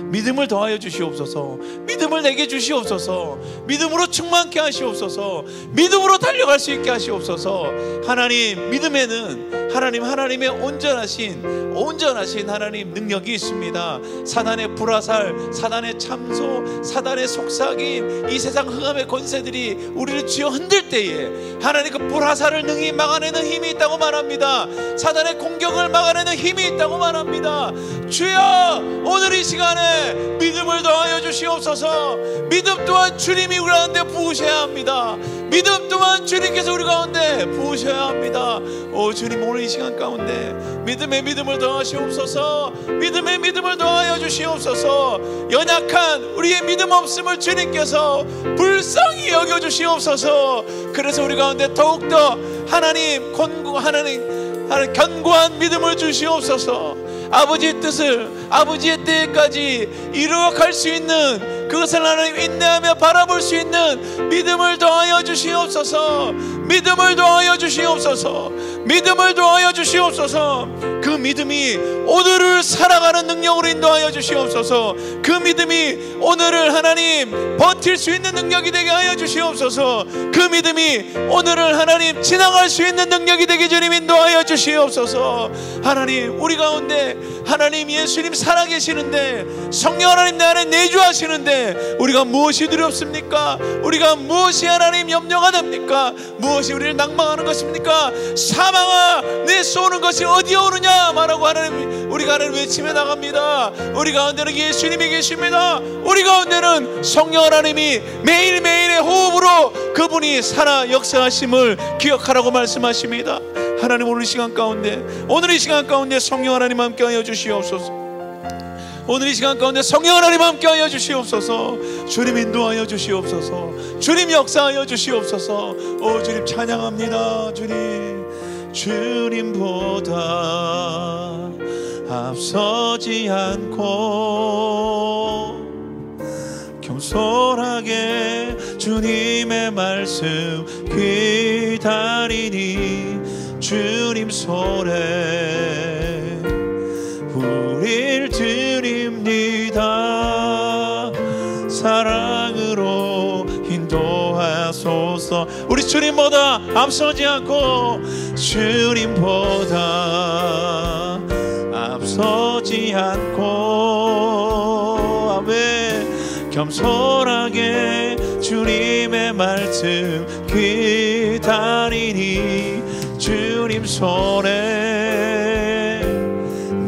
믿음을 더하여 주시옵소서. 믿음을 내게 주시옵소서. 믿음으로 충만케 하시옵소서. 믿음으로 달려갈 수 있게 하시옵소서. 하나님, 믿음에는 하나님의 온전하신 하나님 능력이 있습니다. 사단의 불화살, 사단의 참소, 사단의 속삭임, 이 세상 흑암의 권세들이 우리를 쥐어 흔들 때에 하나님 그 불화살을 능히 막아내는 힘이 있다고 말합니다. 사단의 공격을 막아내는 힘이 있다고 말합니다. 주여, 오늘 이 시간에 믿음을 더하여 주시옵소서. 믿음 또한 주님이 우리 가운데 부으셔야 합니다. 믿음 또한 주님께서 우리 가운데 부으셔야 합니다. 오 주님, 오늘 이 시간 가운데 믿음의 믿음을 더하시옵소서. 믿음의 믿음을 더하여 주시옵소서. 연약한 우리의 믿음 없음을 주님께서 불쌍히 여겨 주시옵소서. 그래서 우리 가운데 더욱더 하나님 견고한 믿음을 주시옵소서. 아버지의 뜻을 아버지의 때까지 이루어갈 수 있는 그것을 하나님 인내하며 바라볼 수 있는 믿음을 더하여 주시옵소서. 믿음을 더하여 주시옵소서. 믿음을 더하여 주시옵소서. 그 믿음이 오늘을 살아가는 능력으로 인도하여 주시옵소서. 그 믿음이 오늘을 하나님 버틸 수 있는 능력이 되게 하여 주시옵소서. 그 믿음이 오늘을 하나님 지나갈 수 있는 능력이 되게 주님 인도하여 주시옵소서. 하나님, 우리 가운데 하나님 예수님 살아계시는데, 성령 하나님 내 안에 내주하시는데 우리가 무엇이 두렵습니까? 우리가 무엇이 하나님 염려가 됩니까? 무엇이 우리를 낭망하는 것입니까? 사망아, 내 쏘는 것이 어디에 오느냐 말하고 하나님, 우리가 하나님 외치며 나갑니다. 우리 가운데는 예수님이 계십니다. 우리 가운데는 성령 하나님이 매일매일의 호흡으로 그분이 살아 역사하심을 기억하라고 말씀하십니다. 하나님, 오늘 이 시간 가운데 성령 하나님 함께하여 주시옵소서. 오늘 이 시간 가운데 성령 하나님 함께하여 주시옵소서. 주님 인도하여 주시옵소서. 주님 역사하여 주시옵소서. 오 주님 찬양합니다. 주님보다 앞서지 않고 겸손하게 주님의 말씀 기다리니 주님 손에 우릴 드립니다. 사랑으로 인도하소서. 우리 주님보다 앞서지 않고 주님보다 앞서지 않고 아멘. 겸손하게 주님의 말씀 기다리니 주님 손에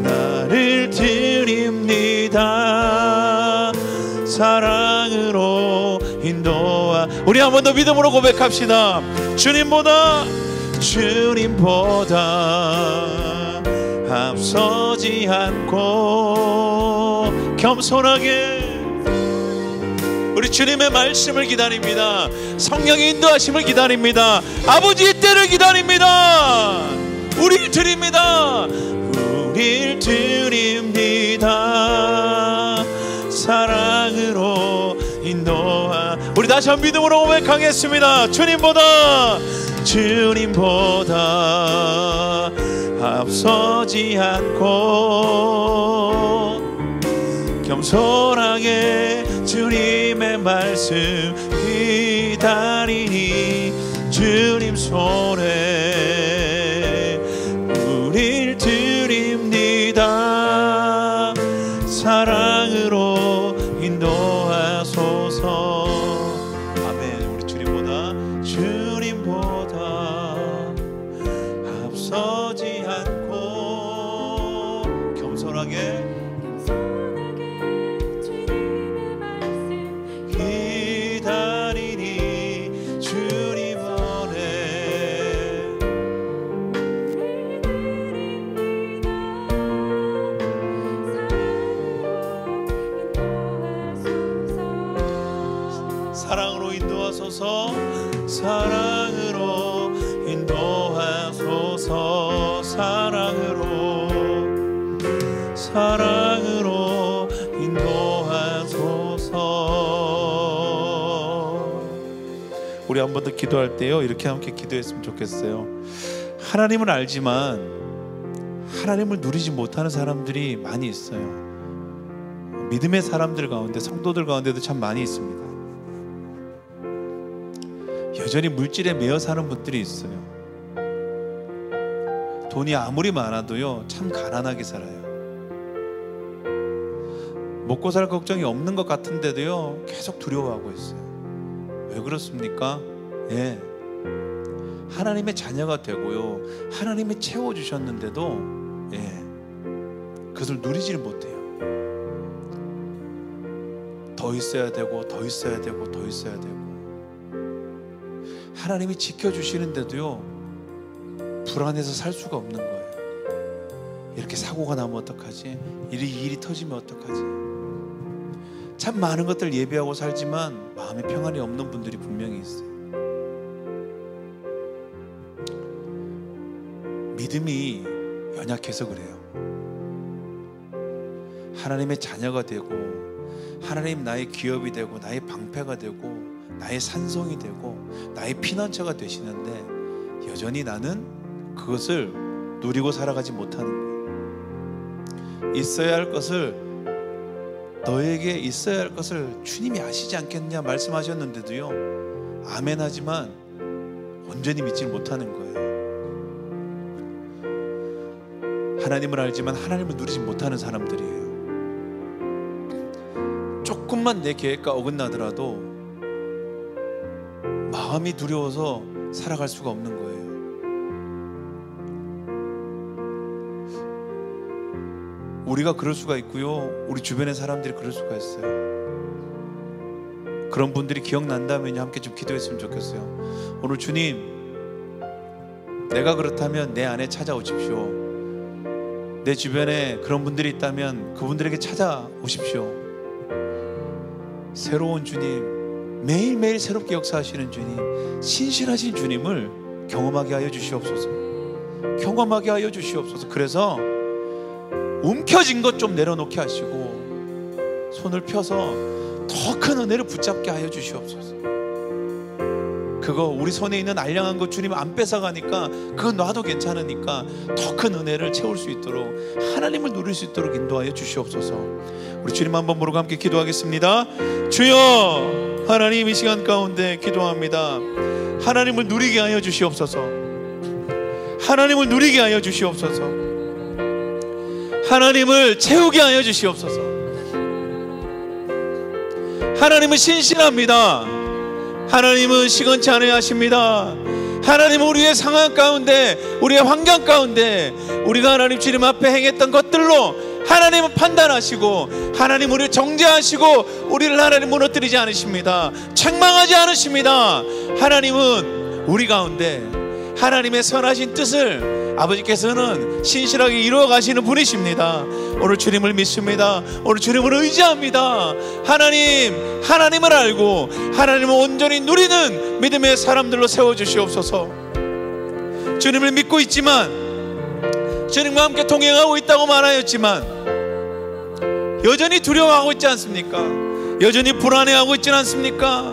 나를 드립니다. 사랑으로 인도하. 우리 한 번 더 믿음으로 고백합시다. 주님보다 앞서지 않고 겸손하게 우리 주님의 말씀을 기다립니다. 성령의 인도하심을 기다립니다. 아버지의 때를 기다립니다. 우릴 드립니다. 사랑으로 인도하. 우리 다시 한 믿음으로 고백하겠습니다. 주님보다 주님보다 앞서지 않고 겸손하게 주님의 말씀 기다리니 주님 손에 우릴 드립니다. 사랑으로 인도하소서. 아멘. 우리 주님보다 앞서지 않고 겸손하게 주님의 말씀 기다리니 주님 안에 사랑으로 인도하소서. 사랑으로 인도하소서. 사랑으로 인도하소서. 우리 한 번 더 기도할 때요 이렇게 함께 기도했으면 좋겠어요. 하나님을 알지만 하나님을 누리지 못하는 사람들이 많이 있어요. 믿음의 사람들 가운데, 성도들 가운데도 참 많이 있습니다. 여전히 물질에 매여 사는 분들이 있어요. 돈이 아무리 많아도요 참 가난하게 살아요. 먹고 살 걱정이 없는 것 같은데도요 계속 두려워하고 있어요. 왜 그렇습니까? 예, 하나님의 자녀가 되고요 하나님이 채워주셨는데도 그것을 누리지를 못해요. 더 있어야 되고 더 있어야 되고 더 있어야 되고, 하나님이 지켜주시는데도요 불안해서 살 수가 없는 거예요. 이렇게 사고가 나면 어떡하지? 일이 터지면 어떡하지? 참 많은 것들 예배하고 살지만 마음에 평안이 없는 분들이 분명히 있어요. 믿음이 연약해서 그래요. 하나님의 자녀가 되고 하나님 나의 기업이 되고 나의 방패가 되고 나의 산성이 되고 나의 피난처가 되시는데 여전히 나는 그것을 누리고 살아가지 못하는 거예요. 있어야 할 것을, 너에게 있어야 할 것을 주님이 아시지 않겠냐 말씀하셨는데도요 아멘 하지만 온전히 믿지 못하는 거예요. 하나님을 알지만 하나님을 누리지 못하는 사람들이에요. 조금만 내 계획과 어긋나더라도 마음이 두려워서 살아갈 수가 없는 거예요. 우리가 그럴 수가 있고요 우리 주변의 사람들이 그럴 수가 있어요. 그런 분들이 기억난다면 함께 좀 기도했으면 좋겠어요. 오늘 주님, 내가 그렇다면 내 안에 찾아오십시오. 내 주변에 그런 분들이 있다면 그분들에게 찾아오십시오. 새로운 주님, 매일매일 새롭게 역사하시는 주님, 신실하신 주님을 경험하게 하여 주시옵소서. 경험하게 하여 주시옵소서. 그래서 움켜진 것 좀 내려놓게 하시고 손을 펴서 더 큰 은혜를 붙잡게 하여 주시옵소서. 그거 우리 손에 있는 알량한 것 주님 안 뺏어가니까 그거 놔도 괜찮으니까 더 큰 은혜를 채울 수 있도록, 하나님을 누릴 수 있도록 인도하여 주시옵소서. 우리 주님 한번 부르고 함께 기도하겠습니다. 주여, 하나님 이 시간 가운데 기도합니다. 하나님을 누리게 하여 주시옵소서. 하나님을 누리게 하여 주시옵소서. 하나님을 채우게 하여 주시옵소서. 하나님은 신실합니다. 하나님은 시건치 않으려 하십니다. 하나님은 우리의 상황 가운데, 우리의 환경 가운데 우리가 하나님 주님 앞에 행했던 것들로 하나님은 판단하시고 하나님 우리를 정죄하시고 우리를 하나님 무너뜨리지 않으십니다. 책망하지 않으십니다. 하나님은 우리 가운데 하나님의 선하신 뜻을 아버지께서는 신실하게 이루어 가시는 분이십니다. 오늘 주님을 믿습니다. 오늘 주님을 의지합니다. 하나님을 알고 하나님을 온전히 누리는 믿음의 사람들로 세워주시옵소서. 주님을 믿고 있지만, 주님과 함께 동행하고 있다고 말하였지만 여전히 두려워하고 있지 않습니까? 여전히 불안해하고 있지 않습니까?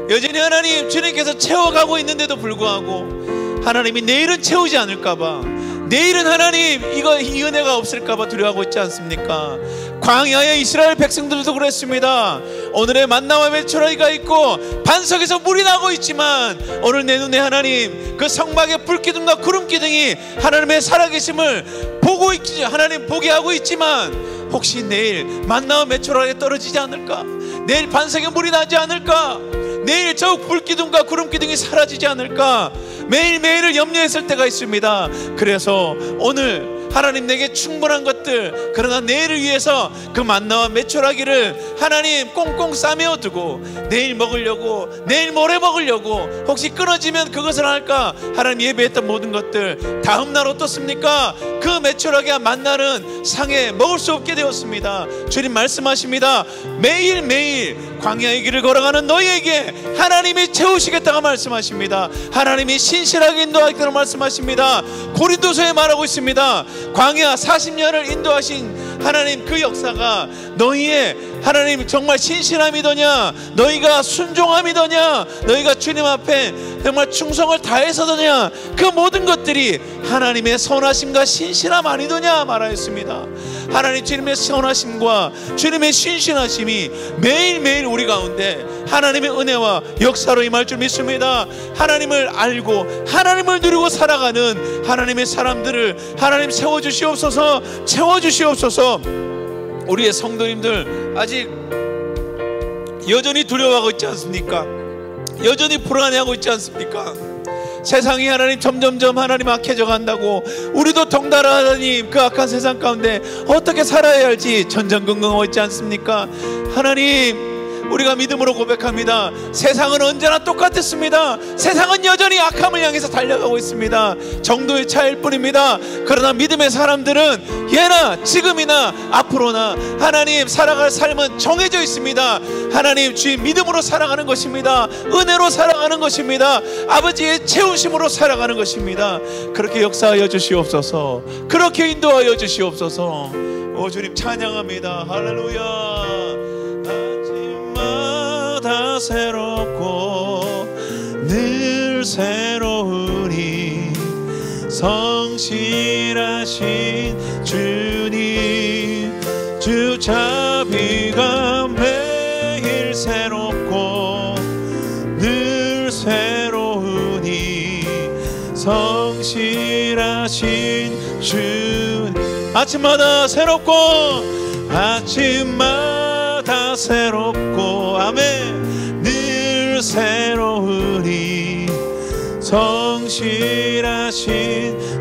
여전히 하나님 주님께서 채워가고 있는데도 불구하고 하나님이 내일은 채우지 않을까봐, 내일은 하나님 이 은혜가 없을까봐 두려워하고 있지 않습니까? 광야의 이스라엘 백성들도 그랬습니다. 오늘의 만나와 메추라기가 있고 반석에서 물이 나고 있지만 오늘 내 눈에 하나님 그 성막의 불기둥과 구름기둥이 하나님의 살아계심을 보고 있지, 하나님 보게 하고 있지만 혹시 내일 만나와 메추라기가 떨어지지 않을까? 내일 반석에 물이 나지 않을까? 내일 저 불기둥과 구름기둥이 사라지지 않을까? 매일매일을 염려했을 때가 있습니다. 그래서 오늘 하나님 내게 충분한 것들, 그러나 내일을 위해서 그 만나와 메추라기를 하나님 꽁꽁 싸매어 두고 내일 먹으려고, 내일 모레 먹으려고, 혹시 끊어지면 그것을 할까? 하나님 예배했던 모든 것들 다음날 어떻습니까? 그 메추라기와 만나는 상에 먹을 수 없게 되었습니다. 주님 말씀하십니다. 매일매일 광야의 길을 걸어가는 너희에게 하나님이 채우시겠다고 말씀하십니다. 하나님이 신실하게 인도하겠다고 말씀하십니다. 고린도서에 말하고 있습니다. 광야 40년을 인도하신 하나님 그 역사가 너희의 하나님 정말 신실함이더냐, 너희가 순종함이더냐, 너희가 주님 앞에 정말 충성을 다해서더냐, 그 모든 것들이 하나님의 선하심과 신실함 아니더냐 말하였습니다. 하나님 주님의 선하심과 주님의 신실하심이 매일매일 우리 가운데 하나님의 은혜와 역사로 임할 줄 믿습니다. 하나님을 알고 하나님을 누리고 살아가는 하나님의 사람들을 하나님 세워주시옵소서, 채워주시옵소서. 우리의 성도님들 아직 여전히 두려워하고 있지 않습니까? 여전히 불안해하고 있지 않습니까? 세상이 하나님 점점점 하나님 악해져 간다고, 우리도 덩달아 하나님 그 악한 세상 가운데 어떻게 살아야 할지 전전긍긍하고 있지 않습니까? 하나님 우리가 믿음으로 고백합니다. 세상은 언제나 똑같았습니다. 세상은 여전히 악함을 향해서 달려가고 있습니다. 정도의 차이일 뿐입니다. 그러나 믿음의 사람들은 예나 지금이나 앞으로나 하나님 살아갈 삶은 정해져 있습니다. 하나님 주님 믿음으로 살아가는 것입니다. 은혜로 살아가는 것입니다. 아버지의 채우심으로 살아가는 것입니다. 그렇게 역사하여 주시옵소서, 그렇게 인도하여 주시옵소서. 오 주님 찬양합니다. 할렐루야. 다 새롭고 늘 새로우니 성실하신 주님, 주 자비가 매일 새롭고 늘 새로우니 성실하신 주님. 아침마다 새롭고 아침마다 새롭고 아멘 늘 새로우니 성실하신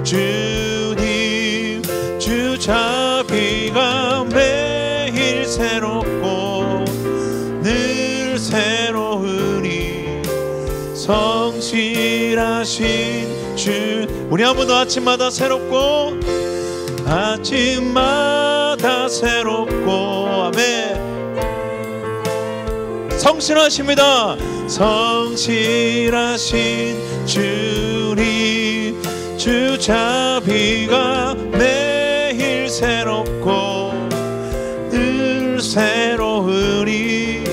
주님, 주 자비가 매일 새롭고 늘 새로우니 성실하신 주. 우리 한 번 더 아침마다 새롭고 아침마다 새롭고 아멘 성실하십니다. 성실하신 주님, 주 자비가 매일 새롭고 늘 새로우니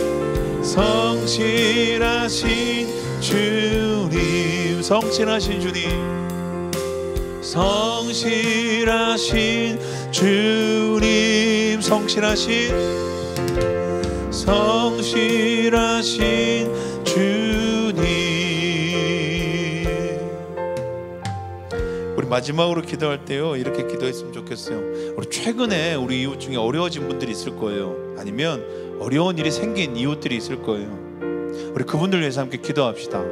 성실하신 주님, 성실하신 주님, 성실하신 주님, 성실하신 주님. 우리 마지막으로 기도할 때요 이렇게 기도했으면 좋겠어요. 우리 최근에 우리 이웃 중에 어려워진 분들이 있을 거예요. 아니면 어려운 일이 생긴 이웃들이 있을 거예요. 우리 그분들 위해서 함께 기도합시다.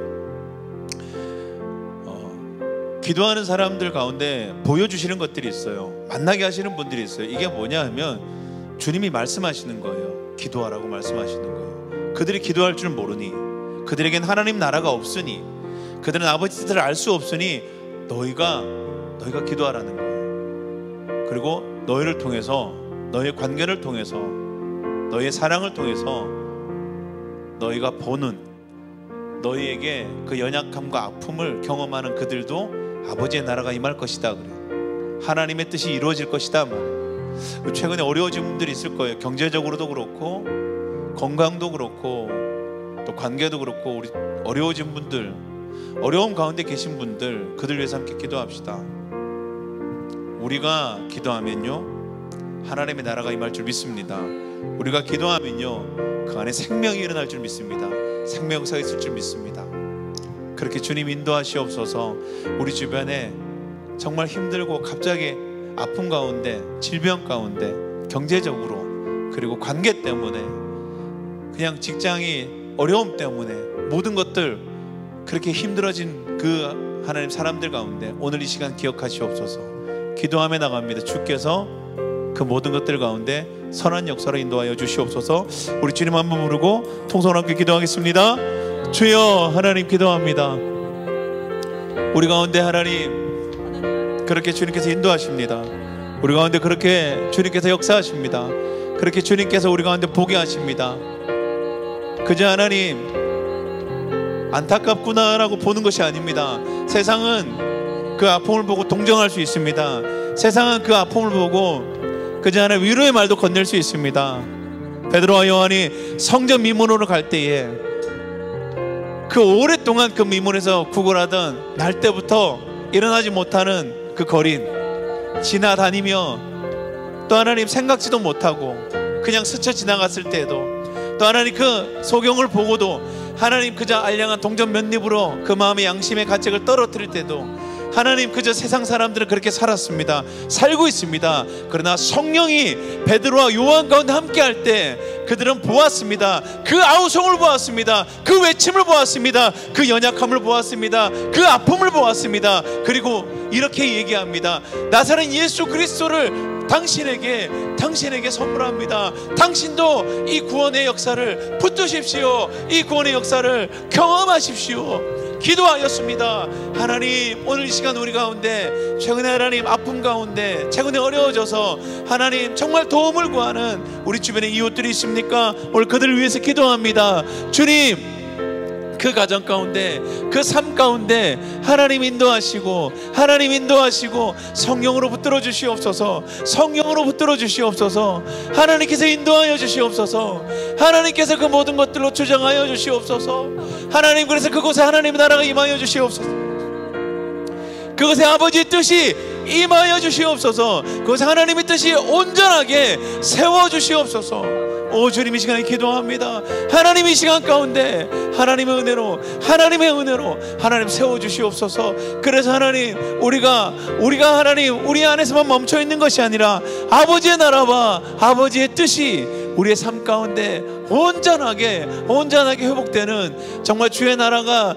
기도하는 사람들 가운데 보여주시는 것들이 있어요. 만나게 하시는 분들이 있어요. 이게 뭐냐 하면 주님이 말씀하시는 거예요. 기도하라고 말씀하시는 거예요. 그들이 기도할 줄 모르니, 그들에겐 하나님 나라가 없으니, 그들은 아버지 뜻을 알 수 없으니 너희가 기도하라는 거예요. 그리고 너희를 통해서, 너희의 관계를 통해서, 너희의 사랑을 통해서 너희가 보는, 너희에게 그 연약함과 아픔을 경험하는 그들도 아버지의 나라가 임할 것이다 그래요. 하나님의 뜻이 이루어질 것이다 말이에요. 최근에 어려워진 분들이 있을 거예요. 경제적으로도 그렇고 건강도 그렇고 또 관계도 그렇고 우리 어려워진 분들 어려움 가운데 계신 분들, 그들 위해서 함께 기도합시다. 우리가 기도하면요 하나님의 나라가 임할 줄 믿습니다. 우리가 기도하면요 그 안에 생명이 일어날 줄 믿습니다. 생명사가 있을 줄 믿습니다. 그렇게 주님 인도하시옵소서. 우리 주변에 정말 힘들고 갑자기 아픔 가운데, 질병 가운데, 경제적으로, 그리고 관계 때문에, 그냥 직장이 어려움 때문에 모든 것들 그렇게 힘들어진 그 하나님 사람들 가운데 오늘 이 시간 기억하시옵소서. 기도하며 나갑니다. 주께서 그 모든 것들 가운데 선한 역사로 인도하여 주시옵소서. 우리 주님 한번 부르고 통성으로 함께 기도하겠습니다. 주여, 하나님 기도합니다. 우리 가운데 하나님 그렇게 주님께서 인도하십니다. 우리 가운데 그렇게 주님께서 역사하십니다. 그렇게 주님께서 우리 가운데 보게 하십니다. 그저 하나님 안타깝구나라고 보는 것이 아닙니다. 세상은 그 아픔을 보고 동정할 수 있습니다. 세상은 그 아픔을 보고 그저 하나님 위로의 말도 건넬 수 있습니다. 베드로와 요한이 성전 미문으로 갈 때에 그 오랫동안 그 미문에서 구걸하던 날 때부터 일어나지 못하는 그 거린 지나다니며 또 하나님 생각지도 못하고 그냥 스쳐 지나갔을 때에도 또 하나님 그 소경을 보고도 하나님 그저 알량한 동전 몇 입으로 그 마음의 양심의 가책을 떨어뜨릴 때도 하나님 그저 세상 사람들은 그렇게 살았습니다. 살고 있습니다. 그러나 성령이 베드로와 요한 가운데 함께 할 때 그들은 보았습니다. 그 아우성을 보았습니다. 그 외침을 보았습니다. 그 연약함을 보았습니다. 그 아픔을 보았습니다. 그리고 이렇게 얘기합니다. 나사렛 예수 그리스도를 당신에게 선물합니다. 당신도 이 구원의 역사를 붙드십시오. 이 구원의 역사를 경험하십시오. 기도하였습니다. 하나님, 오늘 이 시간 우리 가운데 최근에 하나님 아픔 가운데 최근에 어려워져서 하나님 정말 도움을 구하는 우리 주변에 이웃들이 있습니까? 오늘 그들을 위해서 기도합니다. 주님, 그 가정 가운데, 그 삶 가운데 하나님 인도하시고 성령으로 붙들어 주시옵소서. 성령으로 붙들어 주시옵소서. 하나님께서 인도하여 주시옵소서. 하나님께서 그 모든 것들로 주장하여 주시옵소서. 하나님, 그래서 그곳에 하나님의 나라가 임하여 주시옵소서. 그것에 아버지의 뜻이 임하여 주시옵소서. 그것에 하나님의 뜻이 온전하게 세워 주시옵소서. 오 주님, 이 시간에 기도합니다. 하나님, 이 시간 가운데 하나님의 은혜로 하나님 세워주시옵소서. 그래서 하나님, 우리가 하나님 우리 안에서만 멈춰있는 것이 아니라 아버지의 나라와 아버지의 뜻이 우리의 삶 가운데 온전하게 회복되는 정말 주의 나라가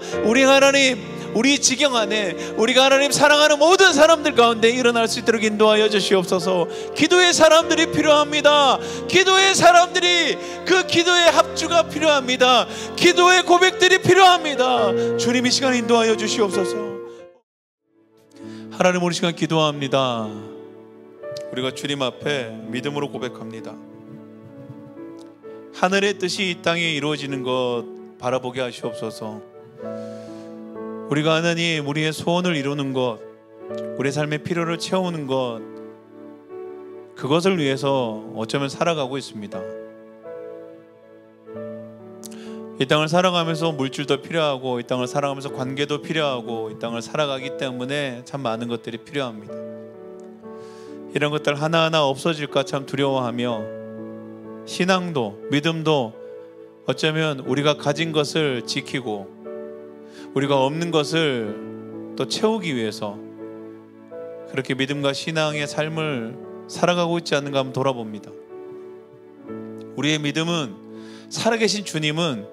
우리 지경 안에 우리가 하나님 사랑하는 모든 사람들 가운데 일어날 수 있도록 인도하여 주시옵소서. 기도의 사람들이 필요합니다. 기도의 사람들이, 그 기도의 합주가 필요합니다. 기도의 고백들이 필요합니다. 주님, 이 시간 인도하여 주시옵소서. 하나님, 우리 시간 기도합니다. 우리가 주님 앞에 믿음으로 고백합니다. 하늘의 뜻이 이 땅에 이루어지는 것 바라보게 하시옵소서. 우리가 하나님 우리의 소원을 이루는 것, 우리의 삶의 필요를 채우는 것, 그것을 위해서 어쩌면 살아가고 있습니다. 이 땅을 살아가면서 물질도 필요하고, 이 땅을 살아가면서 관계도 필요하고, 이 땅을 살아가기 때문에 참 많은 것들이 필요합니다. 이런 것들 하나하나 없어질까 참 두려워하며, 신앙도 믿음도 어쩌면 우리가 가진 것을 지키고 우리가 없는 것을 또 채우기 위해서 그렇게 믿음과 신앙의 삶을 살아가고 있지 않는가 한번 돌아봅니다. 우리의 믿음은, 살아계신 주님은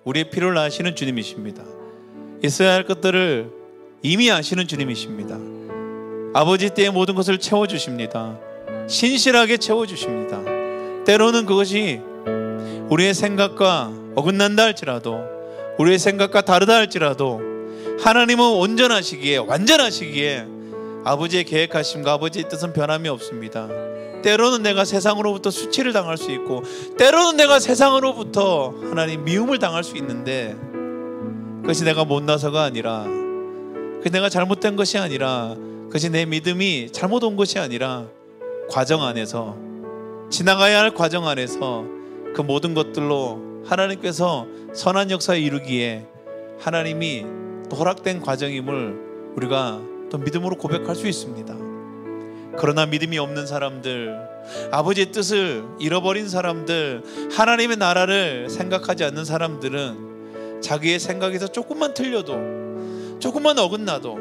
우리의 필요를 아시는 주님이십니다. 있어야 할 것들을 이미 아시는 주님이십니다. 아버지 때의 모든 것을 채워주십니다. 신실하게 채워주십니다. 때로는 그것이 우리의 생각과 어긋난다 할지라도, 우리의 생각과 다르다 할지라도 하나님은 온전하시기에, 완전하시기에 아버지의 계획하심과 아버지의 뜻은 변함이 없습니다. 때로는 내가 세상으로부터 수치를 당할 수 있고, 때로는 내가 세상으로부터 하나님 미움을 당할 수 있는데, 그것이 내가 못나서가 아니라, 그것이 내가 잘못된 것이 아니라, 그것이 내 믿음이 잘못 온 것이 아니라 과정 안에서, 지나가야 할 과정 안에서 그 모든 것들로 하나님께서 선한 역사에 이루기에 하나님이 또 허락된 과정임을 우리가 또 믿음으로 고백할 수 있습니다. 그러나 믿음이 없는 사람들, 아버지의 뜻을 잃어버린 사람들, 하나님의 나라를 생각하지 않는 사람들은 자기의 생각에서 조금만 틀려도, 조금만 어긋나도,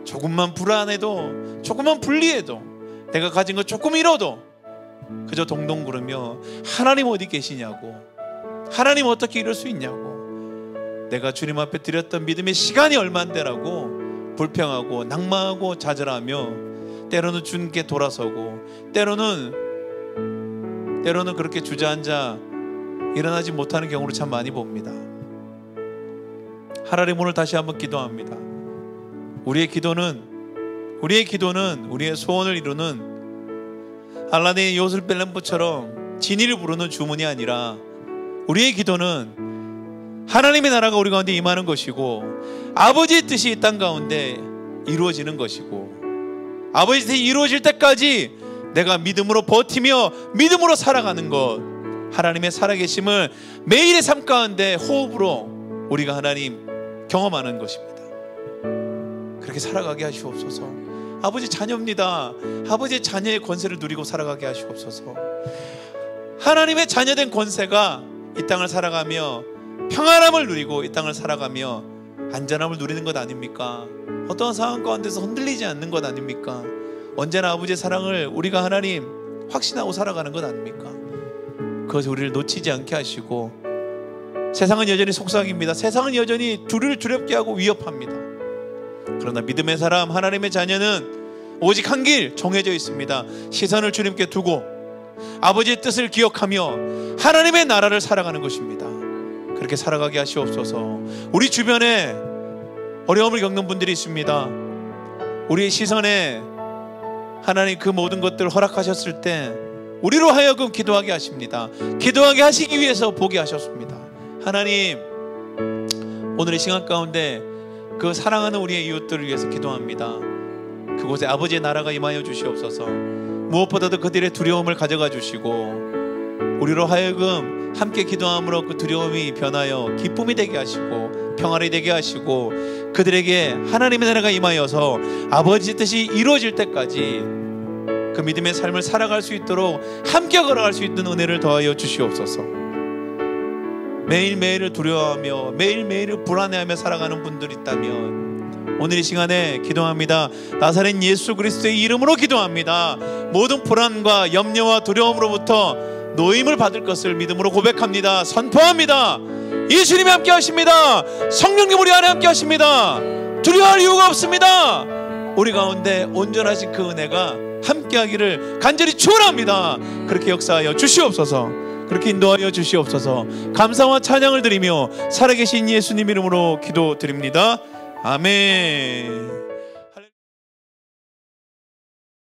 조금만 불안해도, 조금만 불리해도, 내가 가진 것 조금 잃어도 그저 동동 구르며 하나님 어디 계시냐고, 하나님 어떻게 이럴 수 있냐고, 내가 주님 앞에 드렸던 믿음의 시간이 얼만데라고 불평하고 낙망하고 좌절하며 때로는 주님께 돌아서고 때로는 그렇게 주저앉아 일어나지 못하는 경우를 참 많이 봅니다. 하나님, 오늘 다시 한번 기도합니다. 우리의 기도는 우리의 소원을 이루는 알라딘의 요술벨렘부처럼 진이를 부르는 주문이 아니라 우리의 기도는 하나님의 나라가 우리 가운데 임하는 것이고 아버지의 뜻이 이 땅 가운데 이루어지는 것이고 아버지의 뜻이 이루어질 때까지 내가 믿음으로 버티며 믿음으로 살아가는 것, 하나님의 살아계심을 매일의 삶 가운데 호흡으로 우리가 하나님 경험하는 것입니다. 그렇게 살아가게 하시옵소서. 아버지 자녀입니다. 아버지의 자녀의 권세를 누리고 살아가게 하시옵소서. 하나님의 자녀된 권세가 이 땅을 살아가며 평안함을 누리고 이 땅을 살아가며 안전함을 누리는 것 아닙니까? 어떠한 상황 가운데서 흔들리지 않는 것 아닙니까? 언제나 아버지의 사랑을 우리가 하나님 확신하고 살아가는 것 아닙니까? 그것이 우리를 놓치지 않게 하시고, 세상은 여전히 속삭입니다. 세상은 여전히 우리를 두렵게 하고 위협합니다. 그러나 믿음의 사람, 하나님의 자녀는 오직 한 길 정해져 있습니다. 시선을 주님께 두고 아버지의 뜻을 기억하며 하나님의 나라를 살아가는 것입니다. 그렇게 살아가게 하시옵소서. 우리 주변에 어려움을 겪는 분들이 있습니다. 우리의 시선에 하나님 그 모든 것들을 허락하셨을 때 우리로 하여금 기도하게 하십니다. 기도하게 하시기 위해서 보게 하셨습니다. 하나님, 오늘의 시간 가운데 그 사랑하는 우리의 이웃들을 위해서 기도합니다. 그곳에 아버지의 나라가 임하여 주시옵소서. 무엇보다도 그들의 두려움을 가져가 주시고 우리로 하여금 함께 기도함으로 그 두려움이 변하여 기쁨이 되게 하시고 평안이 되게 하시고 그들에게 하나님의 나라가 임하여서 아버지의 뜻이 이루어질 때까지 그 믿음의 삶을 살아갈 수 있도록 함께 걸어갈 수 있는 은혜를 더하여 주시옵소서. 매일매일을 두려워하며 매일매일을 불안해하며 살아가는 분들이 있다면 오늘 이 시간에 기도합니다. 나사렛 예수 그리스도의 이름으로 기도합니다. 모든 불안과 염려와 두려움으로부터 노임을 받을 것을 믿음으로 고백합니다. 선포합니다. 예수님이 함께 하십니다. 성령님 우리 안에 함께 하십니다. 두려워할 이유가 없습니다. 우리 가운데 온전하신 그 은혜가 함께 하기를 간절히 축원합니다. 그렇게 역사하여 주시옵소서. 그렇게 인도하여 주시옵소서. 감사와 찬양을 드리며 살아계신 예수님 이름으로 기도드립니다. 아멘.